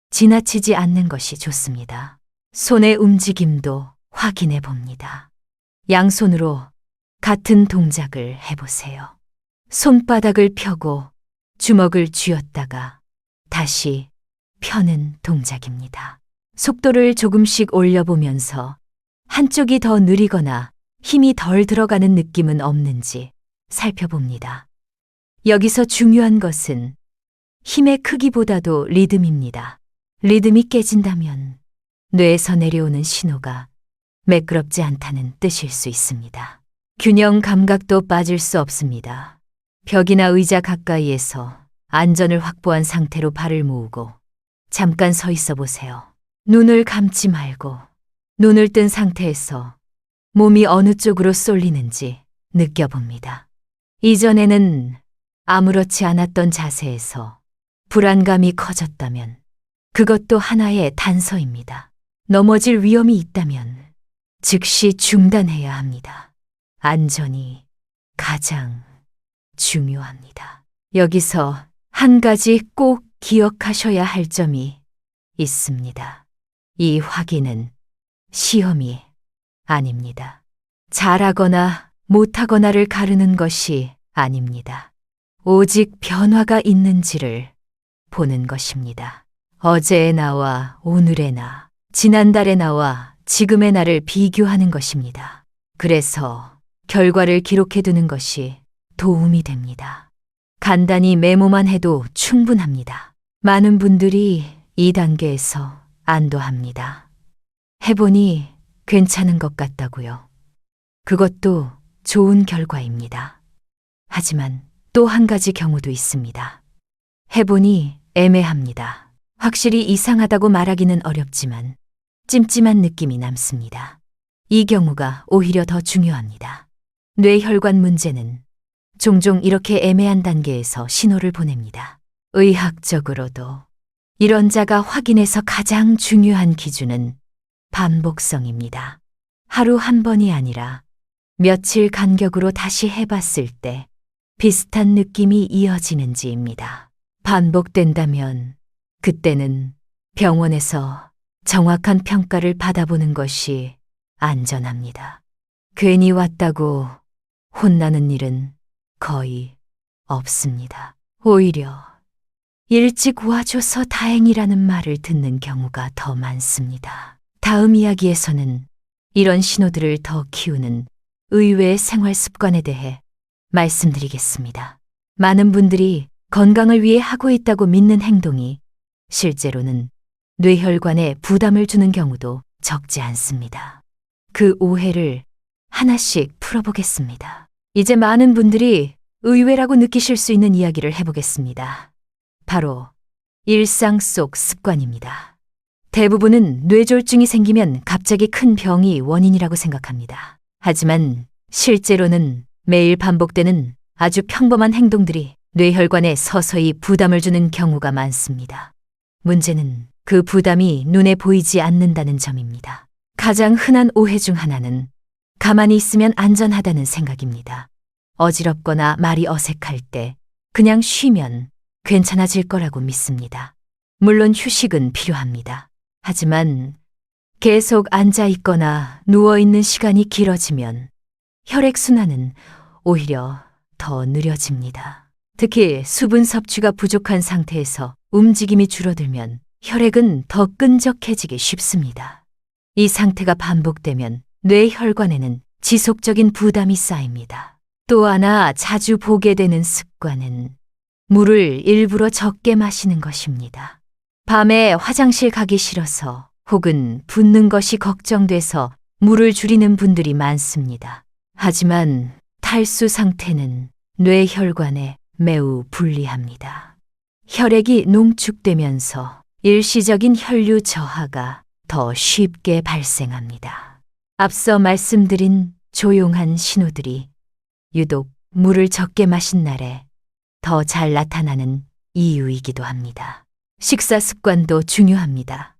지나치지 않는 것이 좋습니다. 손의 움직임도 확인해 봅니다. 양손으로 같은 동작을 해보세요. 손바닥을 펴고 주먹을 쥐었다가 다시 펴는 동작입니다. 속도를 조금씩 올려보면서 한쪽이 더 느리거나 힘이 덜 들어가는 느낌은 없는지 살펴봅니다. 여기서 중요한 것은 힘의 크기보다도 리듬입니다. 리듬이 깨진다면 뇌에서 내려오는 신호가 매끄럽지 않다는 뜻일 수 있습니다. 균형 감각도 빠질 수 없습니다. 벽이나 의자 가까이에서 안전을 확보한 상태로 발을 모으고 잠깐 서 있어 보세요. 눈을 감지 말고 눈을 뜬 상태에서 몸이 어느 쪽으로 쏠리는지 느껴봅니다. 이전에는 아무렇지 않았던 자세에서 불안감이 커졌다면 그것도 하나의 단서입니다. 넘어질 위험이 있다면 즉시 중단해야 합니다. 안전이 가장 중요합니다. 여기서 한 가지 꼭 기억하셔야 할 점이 있습니다. 이 확인은 시험이 아닙니다. 잘하거나 못하거나를 가르는 것이 아닙니다. 오직 변화가 있는지를 보는 것입니다. 어제의 나와 오늘의 나, 지난달의 나와 지금의 나를 비교하는 것입니다. 그래서 결과를 기록해 두는 것이 도움이 됩니다. 간단히 메모만 해도 충분합니다. 많은 분들이 이 단계에서 안도합니다. 해보니 괜찮은 것 같다고요. 그것도 좋은 결과입니다. 하지만 또 한 가지 경우도 있습니다. 해보니 애매합니다. 확실히 이상하다고 말하기는 어렵지만 찜찜한 느낌이 남습니다. 이 경우가 오히려 더 중요합니다. 뇌혈관 문제는 종종 이렇게 애매한 단계에서 신호를 보냅니다. 의학적으로도 이런 자가 확인해서 가장 중요한 기준은 반복성입니다. 하루 한 번이 아니라 며칠 간격으로 다시 해봤을 때 비슷한 느낌이 이어지는지입니다. 반복된다면 그때는 병원에서 정확한 평가를 받아보는 것이 안전합니다. 괜히 왔다고 혼나는 일은 거의 없습니다. 오히려 일찍 와줘서 다행이라는 말을 듣는 경우가 더 많습니다. 다음 이야기에서는 이런 신호들을 더 키우는 의외의 생활 습관에 대해 말씀드리겠습니다. 많은 분들이 건강을 위해 하고 있다고 믿는 행동이 실제로는 뇌혈관에 부담을 주는 경우도 적지 않습니다. 그 오해를 하나씩 풀어보겠습니다. 이제 많은 분들이 의외라고 느끼실 수 있는 이야기를 해보겠습니다. 바로 일상 속 습관입니다. 대부분은 뇌졸중이 생기면 갑자기 큰 병이 원인이라고 생각합니다. 하지만 실제로는 매일 반복되는 아주 평범한 행동들이 뇌혈관에 서서히 부담을 주는 경우가 많습니다. 문제는 그 부담이 눈에 보이지 않는다는 점입니다. 가장 흔한 오해 중 하나는 가만히 있으면 안전하다는 생각입니다. 어지럽거나 말이 어색할 때 그냥 쉬면 괜찮아질 거라고 믿습니다. 물론 휴식은 필요합니다. 하지만 계속 앉아 있거나 누워 있는 시간이 길어지면 혈액순환은 오히려 더 느려집니다. 특히 수분 섭취가 부족한 상태에서 움직임이 줄어들면 혈액은 더 끈적해지기 쉽습니다. 이 상태가 반복되면 뇌혈관에는 지속적인 부담이 쌓입니다. 또 하나 자주 보게 되는 습관은 물을 일부러 적게 마시는 것입니다. 밤에 화장실 가기 싫어서 혹은 붓는 것이 걱정돼서 물을 줄이는 분들이 많습니다. 하지만 탈수 상태는 뇌혈관에 매우 불리합니다. 혈액이 농축되면서 일시적인 혈류 저하가 더 쉽게 발생합니다. 앞서 말씀드린 조용한 신호들이 유독 물을 적게 마신 날에 더 잘 나타나는 이유이기도 합니다. 식사 습관도 중요합니다.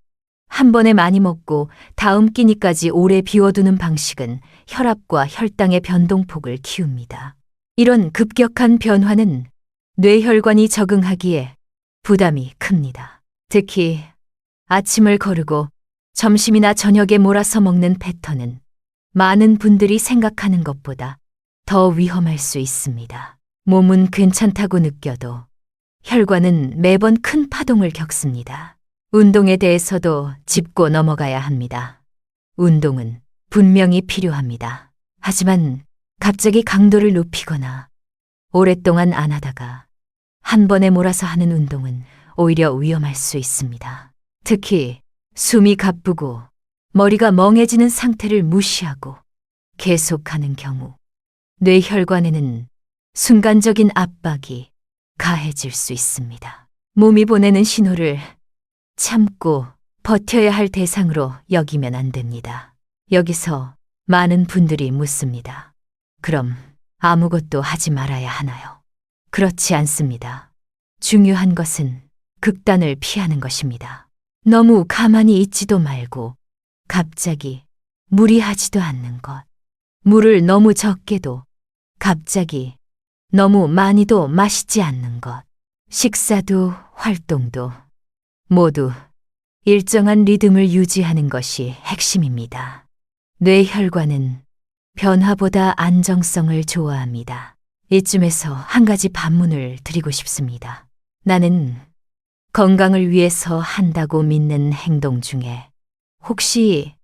한 번에 많이 먹고 다음 끼니까지 오래 비워두는 방식은 혈압과 혈당의 변동폭을 키웁니다. 이런 급격한 변화는 뇌혈관이 적응하기에 부담이 큽니다. 특히 아침을 거르고 점심이나 저녁에 몰아서 먹는 패턴은 많은 분들이 생각하는 것보다 더 위험할 수 있습니다. 몸은 괜찮다고 느껴도 혈관은 매번 큰 파동을 겪습니다. 운동에 대해서도 짚고 넘어가야 합니다. 운동은 분명히 필요합니다. 하지만 갑자기 강도를 높이거나 오랫동안 안 하다가 한 번에 몰아서 하는 운동은 오히려 위험할 수 있습니다. 특히 숨이 가쁘고 머리가 멍해지는 상태를 무시하고 계속하는 경우 뇌혈관에는 순간적인 압박이 가해질 수 있습니다. 몸이 보내는 신호를 참고 버텨야 할 대상으로 여기면 안 됩니다. 여기서 많은 분들이 묻습니다. 그럼 아무것도 하지 말아야 하나요? 그렇지 않습니다. 중요한 것은 극단을 피하는 것입니다. 너무 가만히 있지도 말고 갑자기 무리하지도 않는 것. 물을 너무 적게도 갑자기 너무 많이도 마시지 않는 것. 식사도 활동도 모두 일정한 리듬을 유지하는 것이 핵심입니다. 뇌혈관은 변화보다 안정성을 좋아합니다. 이쯤에서 한 가지 반문을 드리고 싶습니다. 나는 건강을 위해서 한다고 믿는 행동 중에 혹시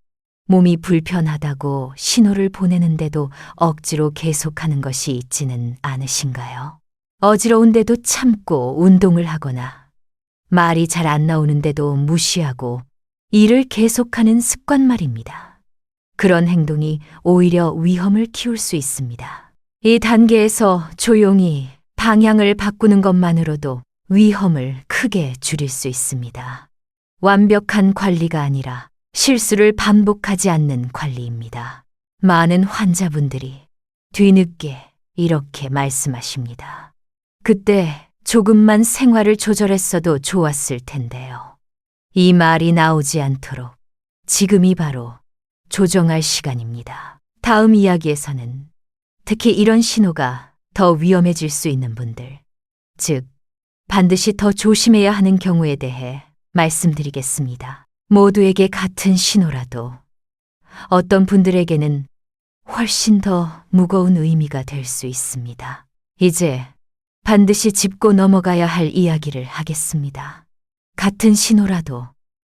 몸이 불편하다고 신호를 보내는데도 억지로 계속하는 것이 있지는 않으신가요? 어지러운데도 참고 운동을 하거나 말이 잘 안 나오는데도 무시하고 일을 계속하는 습관 말입니다. 그런 행동이 오히려 위험을 키울 수 있습니다. 이 단계에서 조용히 방향을 바꾸는 것만으로도 위험을 크게 줄일 수 있습니다. 완벽한 관리가 아니라 실수를 반복하지 않는 관리입니다. 많은 환자분들이 뒤늦게 이렇게 말씀하십니다. 그때 조금만 생활을 조절했어도 좋았을 텐데요. 이 말이 나오지 않도록 지금이 바로 조정할 시간입니다. 다음 이야기에서는 특히 이런 신호가 더 위험해질 수 있는 분들, 즉 반드시 더 조심해야 하는 경우에 대해 말씀드리겠습니다. 모두에게 같은 신호라도 어떤 분들에게는 훨씬 더 무거운 의미가 될 수 있습니다. 이제 반드시 짚고 넘어가야 할 이야기를 하겠습니다. 같은 신호라도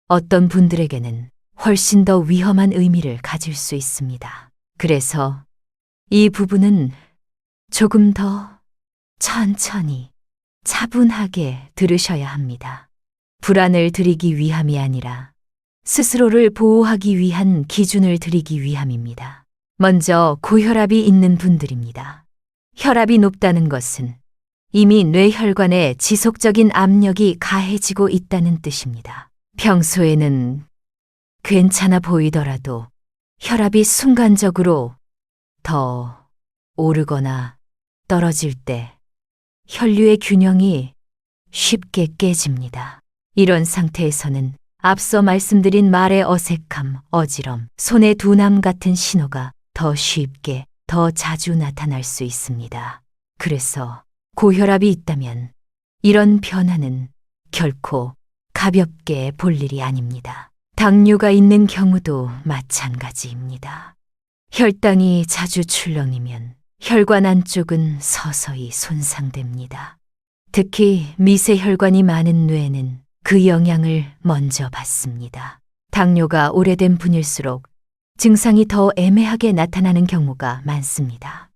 어떤 분들에게는 훨씬 더 위험한 의미를 가질 수 있습니다. 그래서 이 부분은 조금 더 천천히 차분하게 들으셔야 합니다. 불안을 드리기 위함이 아니라 스스로를 보호하기 위한 기준을 드리기 위함입니다. 먼저 고혈압이 있는 분들입니다. 혈압이 높다는 것은 이미 뇌혈관에 지속적인 압력이 가해지고 있다는 뜻입니다. 평소에는 괜찮아 보이더라도 혈압이 순간적으로 더 오르거나 떨어질 때 혈류의 균형이 쉽게 깨집니다. 이런 상태에서는 앞서 말씀드린 말의 어색함, 어지럼, 손의 둔함 같은 신호가 더 쉽게, 더 자주 나타날 수 있습니다. 그래서 고혈압이 있다면 이런 변화는 결코 가볍게 볼 일이 아닙니다. 당뇨가 있는 경우도 마찬가지입니다. 혈당이 자주 출렁이면 혈관 안쪽은 서서히 손상됩니다. 특히 미세혈관이 많은 뇌는 그 영향을 먼저 받습니다. 당뇨가 오래된 분일수록 증상이 더 애매하게 나타나는 경우가 많습니다.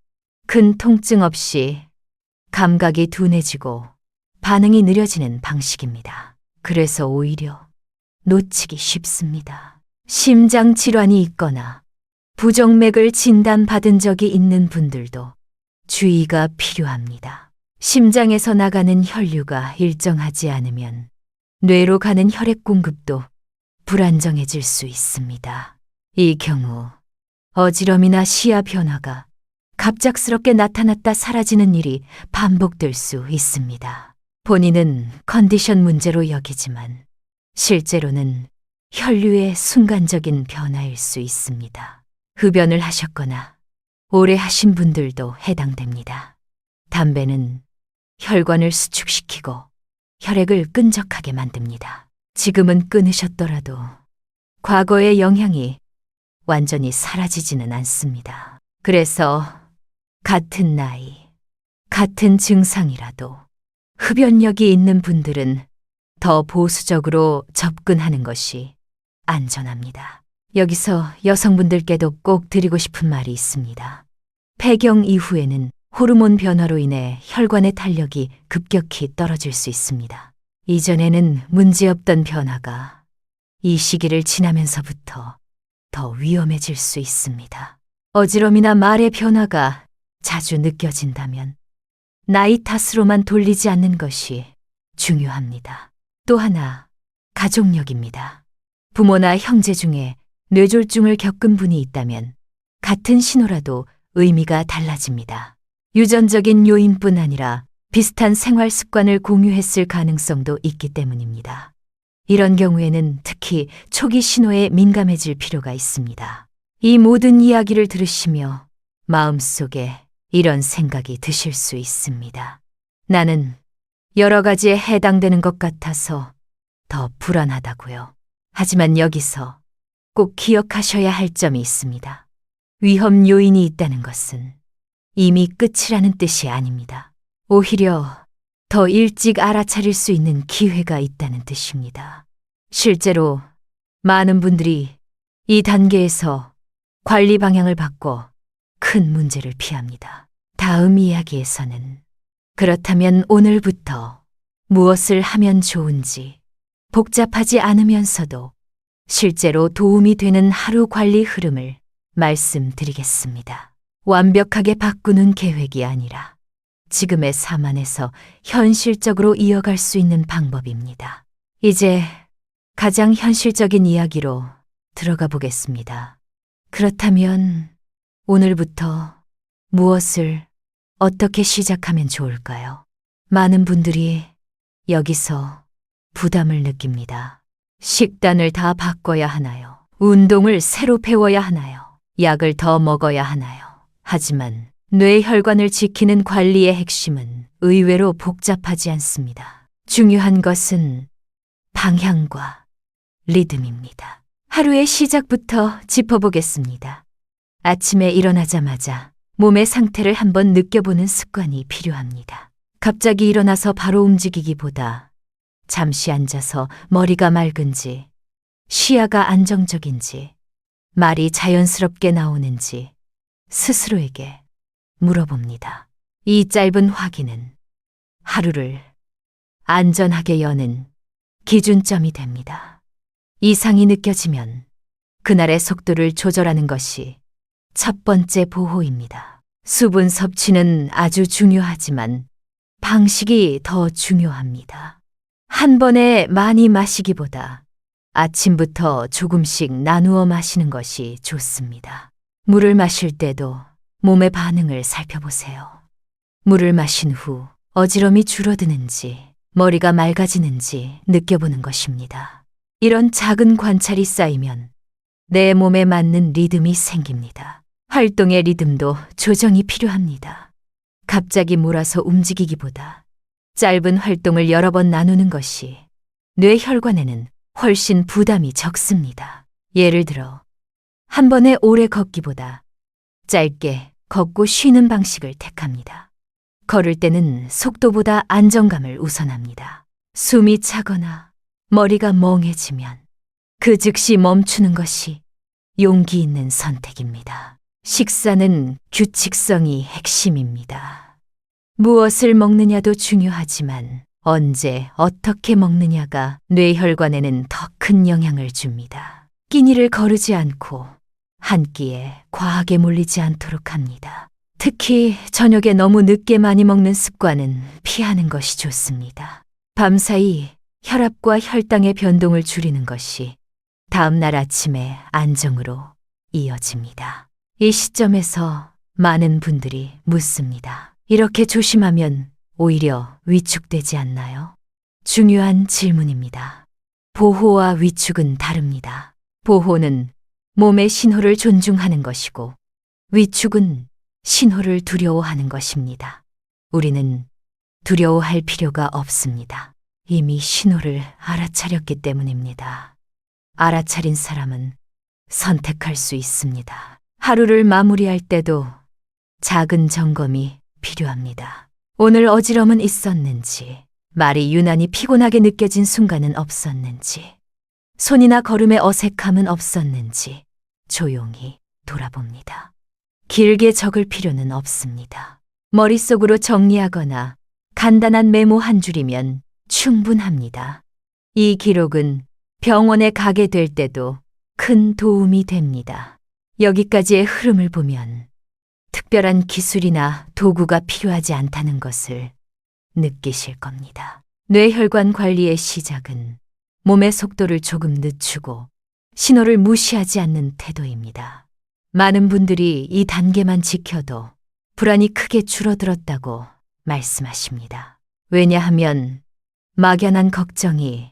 큰 통증 없이 감각이 둔해지고 반응이 느려지는 방식입니다. 그래서 오히려 놓치기 쉽습니다. 심장 질환이 있거나 부정맥을 진단받은 적이 있는 분들도 주의가 필요합니다. 심장에서 나가는 혈류가 일정하지 않으면 뇌로 가는 혈액 공급도 불안정해질 수 있습니다. 이 경우 어지럼이나 시야 변화가 갑작스럽게 나타났다 사라지는 일이 반복될 수 있습니다. 본인은 컨디션 문제로 여기지만 실제로는 혈류의 순간적인 변화일 수 있습니다. 흡연을 하셨거나 오래 하신 분들도 해당됩니다. 담배는 혈관을 수축시키고 혈액을 끈적하게 만듭니다. 지금은 끊으셨더라도 과거의 영향이 완전히 사라지지는 않습니다. 그래서 같은 나이, 같은 증상이라도 흡연력이 있는 분들은 더 보수적으로 접근하는 것이 안전합니다. 여기서 여성분들께도 꼭 드리고 싶은 말이 있습니다. 폐경 이후에는 호르몬 변화로 인해 혈관의 탄력이 급격히 떨어질 수 있습니다. 이전에는 문제없던 변화가 이 시기를 지나면서부터 더 위험해질 수 있습니다. 어지럼이나 말의 변화가 자주 느껴진다면 나이 탓으로만 돌리지 않는 것이 중요합니다. 또 하나, 가족력입니다. 부모나 형제 중에 뇌졸중을 겪은 분이 있다면 같은 신호라도 의미가 달라집니다. 유전적인 요인뿐 아니라 비슷한 생활 습관을 공유했을 가능성도 있기 때문입니다. 이런 경우에는 특히 초기 신호에 민감해질 필요가 있습니다. 이 모든 이야기를 들으시며 마음속에 이런 생각이 드실 수 있습니다. 나는 여러 가지에 해당되는 것 같아서 더 불안하다고요. 하지만 여기서 꼭 기억하셔야 할 점이 있습니다. 위험 요인이 있다는 것은 이미 끝이라는 뜻이 아닙니다. 오히려 더 일찍 알아차릴 수 있는 기회가 있다는 뜻입니다. 실제로 많은 분들이 이 단계에서 관리 방향을 바꿔 큰 문제를 피합니다. 다음 이야기에서는 그렇다면 오늘부터 무엇을 하면 좋은지 복잡하지 않으면서도 실제로 도움이 되는 하루 관리 흐름을 말씀드리겠습니다. 완벽하게 바꾸는 계획이 아니라 지금의 삶 안에서 현실적으로 이어갈 수 있는 방법입니다. 이제 가장 현실적인 이야기로 들어가 보겠습니다. 그렇다면 오늘부터 무엇을 어떻게 시작하면 좋을까요? 많은 분들이 여기서 부담을 느낍니다. 식단을 다 바꿔야 하나요? 운동을 새로 배워야 하나요? 약을 더 먹어야 하나요? 하지만 뇌혈관을 지키는 관리의 핵심은 의외로 복잡하지 않습니다. 중요한 것은 방향과 리듬입니다. 하루의 시작부터 짚어보겠습니다. 아침에 일어나자마자 몸의 상태를 한번 느껴보는 습관이 필요합니다. 갑자기 일어나서 바로 움직이기보다 잠시 앉아서 머리가 맑은지, 시야가 안정적인지, 말이 자연스럽게 나오는지 스스로에게 물어봅니다. 이 짧은 확인은 하루를 안전하게 여는 기준점이 됩니다. 이상이 느껴지면 그날의 속도를 조절하는 것이 첫 번째 보호입니다. 수분 섭취는 아주 중요하지만 방식이 더 중요합니다. 한 번에 많이 마시기보다 아침부터 조금씩 나누어 마시는 것이 좋습니다. 물을 마실 때도 몸의 반응을 살펴보세요. 물을 마신 후 어지럼이 줄어드는지 머리가 맑아지는지 느껴보는 것입니다. 이런 작은 관찰이 쌓이면 내 몸에 맞는 리듬이 생깁니다. 활동의 리듬도 조정이 필요합니다. 갑자기 몰아서 움직이기보다 짧은 활동을 여러 번 나누는 것이 뇌혈관에는 훨씬 부담이 적습니다. 예를 들어 한 번에 오래 걷기보다 짧게 걷고 쉬는 방식을 택합니다. 걸을 때는 속도보다 안정감을 우선합니다. 숨이 차거나 머리가 멍해지면 그 즉시 멈추는 것이 용기 있는 선택입니다. 식사는 규칙성이 핵심입니다. 무엇을 먹느냐도 중요하지만 언제 어떻게 먹느냐가 뇌혈관에는 더 큰 영향을 줍니다. 끼니를 거르지 않고 한 끼에 과하게 몰리지 않도록 합니다. 특히 저녁에 너무 늦게 많이 먹는 습관은 피하는 것이 좋습니다. 밤사이 혈압과 혈당의 변동을 줄이는 것이 다음 날 아침에 안정으로 이어집니다. 이 시점에서 많은 분들이 묻습니다. 이렇게 조심하면 오히려 위축되지 않나요? 중요한 질문입니다. 보호와 위축은 다릅니다. 보호는 몸의 신호를 존중하는 것이고 위축은 신호를 두려워하는 것입니다. 우리는 두려워할 필요가 없습니다. 이미 신호를 알아차렸기 때문입니다. 알아차린 사람은 선택할 수 있습니다. 하루를 마무리할 때도 작은 점검이 필요합니다. 오늘 어지럼은 있었는지, 말이 유난히 피곤하게 느껴진 순간은 없었는지, 손이나 걸음에 어색함은 없었는지 조용히 돌아봅니다. 길게 적을 필요는 없습니다. 머릿속으로 정리하거나 간단한 메모 한 줄이면 충분합니다. 이 기록은 병원에 가게 될 때도 큰 도움이 됩니다. 여기까지의 흐름을 보면 특별한 기술이나 도구가 필요하지 않다는 것을 느끼실 겁니다. 뇌혈관 관리의 시작은 몸의 속도를 조금 늦추고 신호를 무시하지 않는 태도입니다. 많은 분들이 이 단계만 지켜도 불안이 크게 줄어들었다고 말씀하십니다. 왜냐하면 막연한 걱정이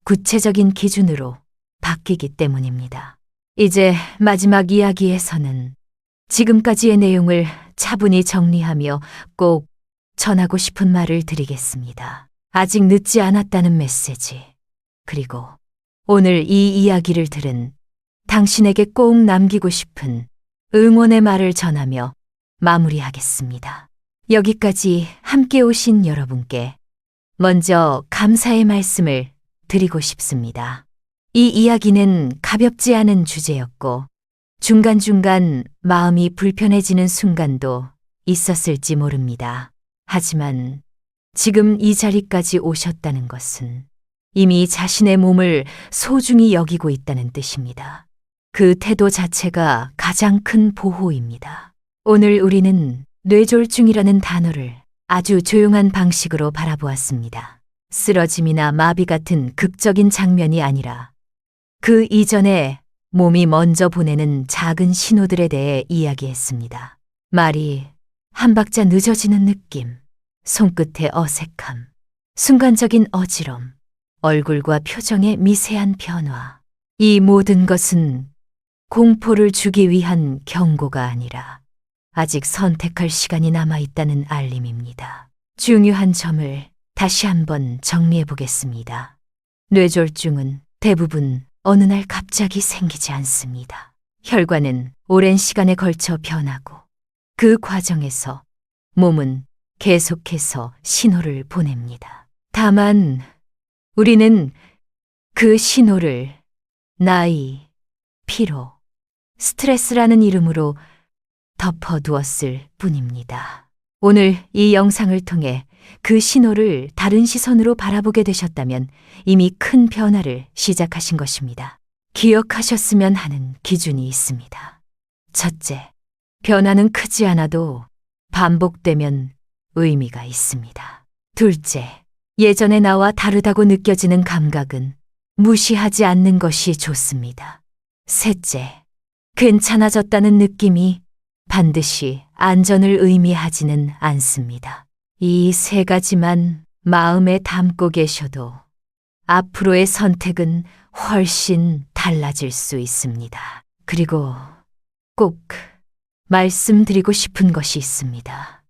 구체적인 기준으로 바뀌기 때문입니다. 이제 마지막 이야기에서는 지금까지의 내용을 차분히 정리하며 꼭 전하고 싶은 말을 드리겠습니다. 아직 늦지 않았다는 메시지, 그리고 오늘 이 이야기를 들은 당신에게 꼭 남기고 싶은 응원의 말을 전하며 마무리하겠습니다. 여기까지 함께 오신 여러분께 먼저 감사의 말씀을 드리고 싶습니다. 이 이야기는 가볍지 않은 주제였고 중간중간 마음이 불편해지는 순간도 있었을지 모릅니다. 하지만 지금 이 자리까지 오셨다는 것은 이미 자신의 몸을 소중히 여기고 있다는 뜻입니다. 그 태도 자체가 가장 큰 보호입니다. 오늘 우리는 뇌졸중이라는 단어를 아주 조용한 방식으로 바라보았습니다. 쓰러짐이나 마비 같은 극적인 장면이 아니라 그 이전에 몸이 먼저 보내는 작은 신호들에 대해 이야기했습니다. 말이 한 박자 늦어지는 느낌, 손끝의 어색함, 순간적인 어지럼, 얼굴과 표정의 미세한 변화. 이 모든 것은 공포를 주기 위한 경고가 아니라 아직 선택할 시간이 남아있다는 알림입니다. 중요한 점을 다시 한번 정리해 보겠습니다. 뇌졸중은 대부분 어느 날 갑자기 생기지 않습니다. 혈관은 오랜 시간에 걸쳐 변하고 그 과정에서 몸은 계속해서 신호를 보냅니다. 다만 우리는 그 신호를 나이, 피로, 스트레스라는 이름으로 덮어두었을 뿐입니다. 오늘 이 영상을 통해 그 신호를 다른 시선으로 바라보게 되셨다면 이미 큰 변화를 시작하신 것입니다. 기억하셨으면 하는 기준이 있습니다. 첫째, 변화는 크지 않아도 반복되면 의미가 있습니다. 둘째, 예전의 나와 다르다고 느껴지는 감각은 무시하지 않는 것이 좋습니다. 셋째, 괜찮아졌다는 느낌이 반드시 안전을 의미하지는 않습니다. 이 세 가지만 마음에 담고 계셔도 앞으로의 선택은 훨씬 달라질 수 있습니다. 그리고 꼭 말씀드리고 싶은 것이 있습니다.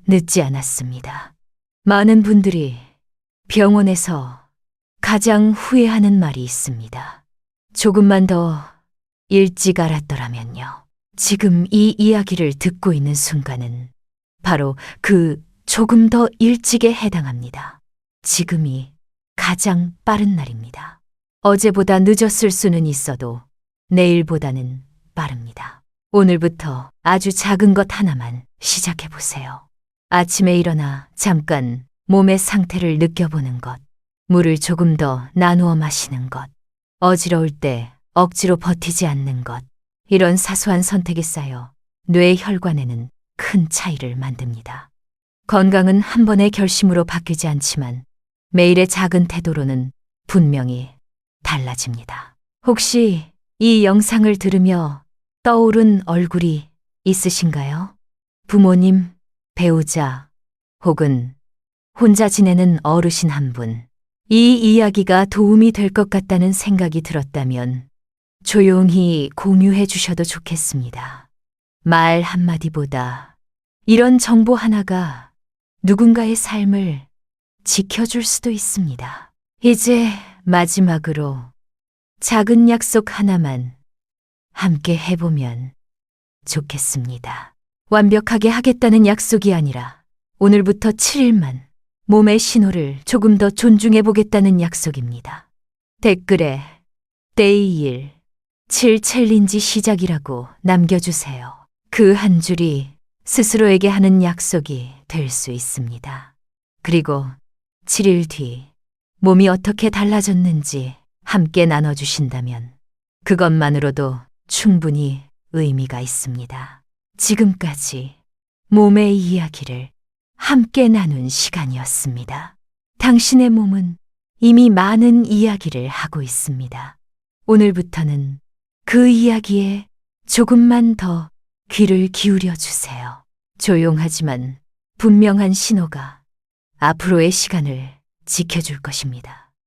늦지 않았습니다. 많은 분들이 병원에서 가장 후회하는 말이 있습니다. 조금만 더 일찍 알았더라면요. 지금 이 이야기를 듣고 있는 순간은 바로 그 조금 더 일찍에 해당합니다. 지금이 가장 빠른 날입니다. 어제보다 늦었을 수는 있어도 내일보다는 빠릅니다. 오늘부터 아주 작은 것 하나만 시작해 보세요. 아침에 일어나 잠깐 몸의 상태를 느껴보는 것, 물을 조금 더 나누어 마시는 것, 어지러울 때 억지로 버티지 않는 것, 이런 사소한 선택이 쌓여 뇌 혈관에는 큰 차이를 만듭니다. 건강은 한 번의 결심으로 바뀌지 않지만 매일의 작은 태도로는 분명히 달라집니다. 혹시 이 영상을 들으며 떠오른 얼굴이 있으신가요? 부모님, 배우자, 혹은 혼자 지내는 어르신 한 분. 이 이야기가 도움이 될 것 같다는 생각이 들었다면 조용히 공유해 주셔도 좋겠습니다. 말 한마디보다 이런 정보 하나가 누군가의 삶을 지켜줄 수도 있습니다. 이제 마지막으로 작은 약속 하나만 함께 해보면 좋겠습니다. 완벽하게 하겠다는 약속이 아니라 오늘부터 7일만 몸의 신호를 조금 더 존중해 보겠다는 약속입니다. 댓글에 데이 7 챌린지 시작이라고 남겨주세요. 그 한 줄이 스스로에게 하는 약속이 될 수 있습니다. 그리고 7일 뒤 몸이 어떻게 달라졌는지 함께 나눠주신다면 그것만으로도 충분히 의미가 있습니다. 지금까지 몸의 이야기를 함께 나눈 시간이었습니다. 당신의 몸은 이미 많은 이야기를 하고 있습니다. 오늘부터는 그 이야기에 조금만 더 귀를 기울여 주세요. 조용하지만 분명한 신호가 앞으로의 시간을 지켜줄 것입니다.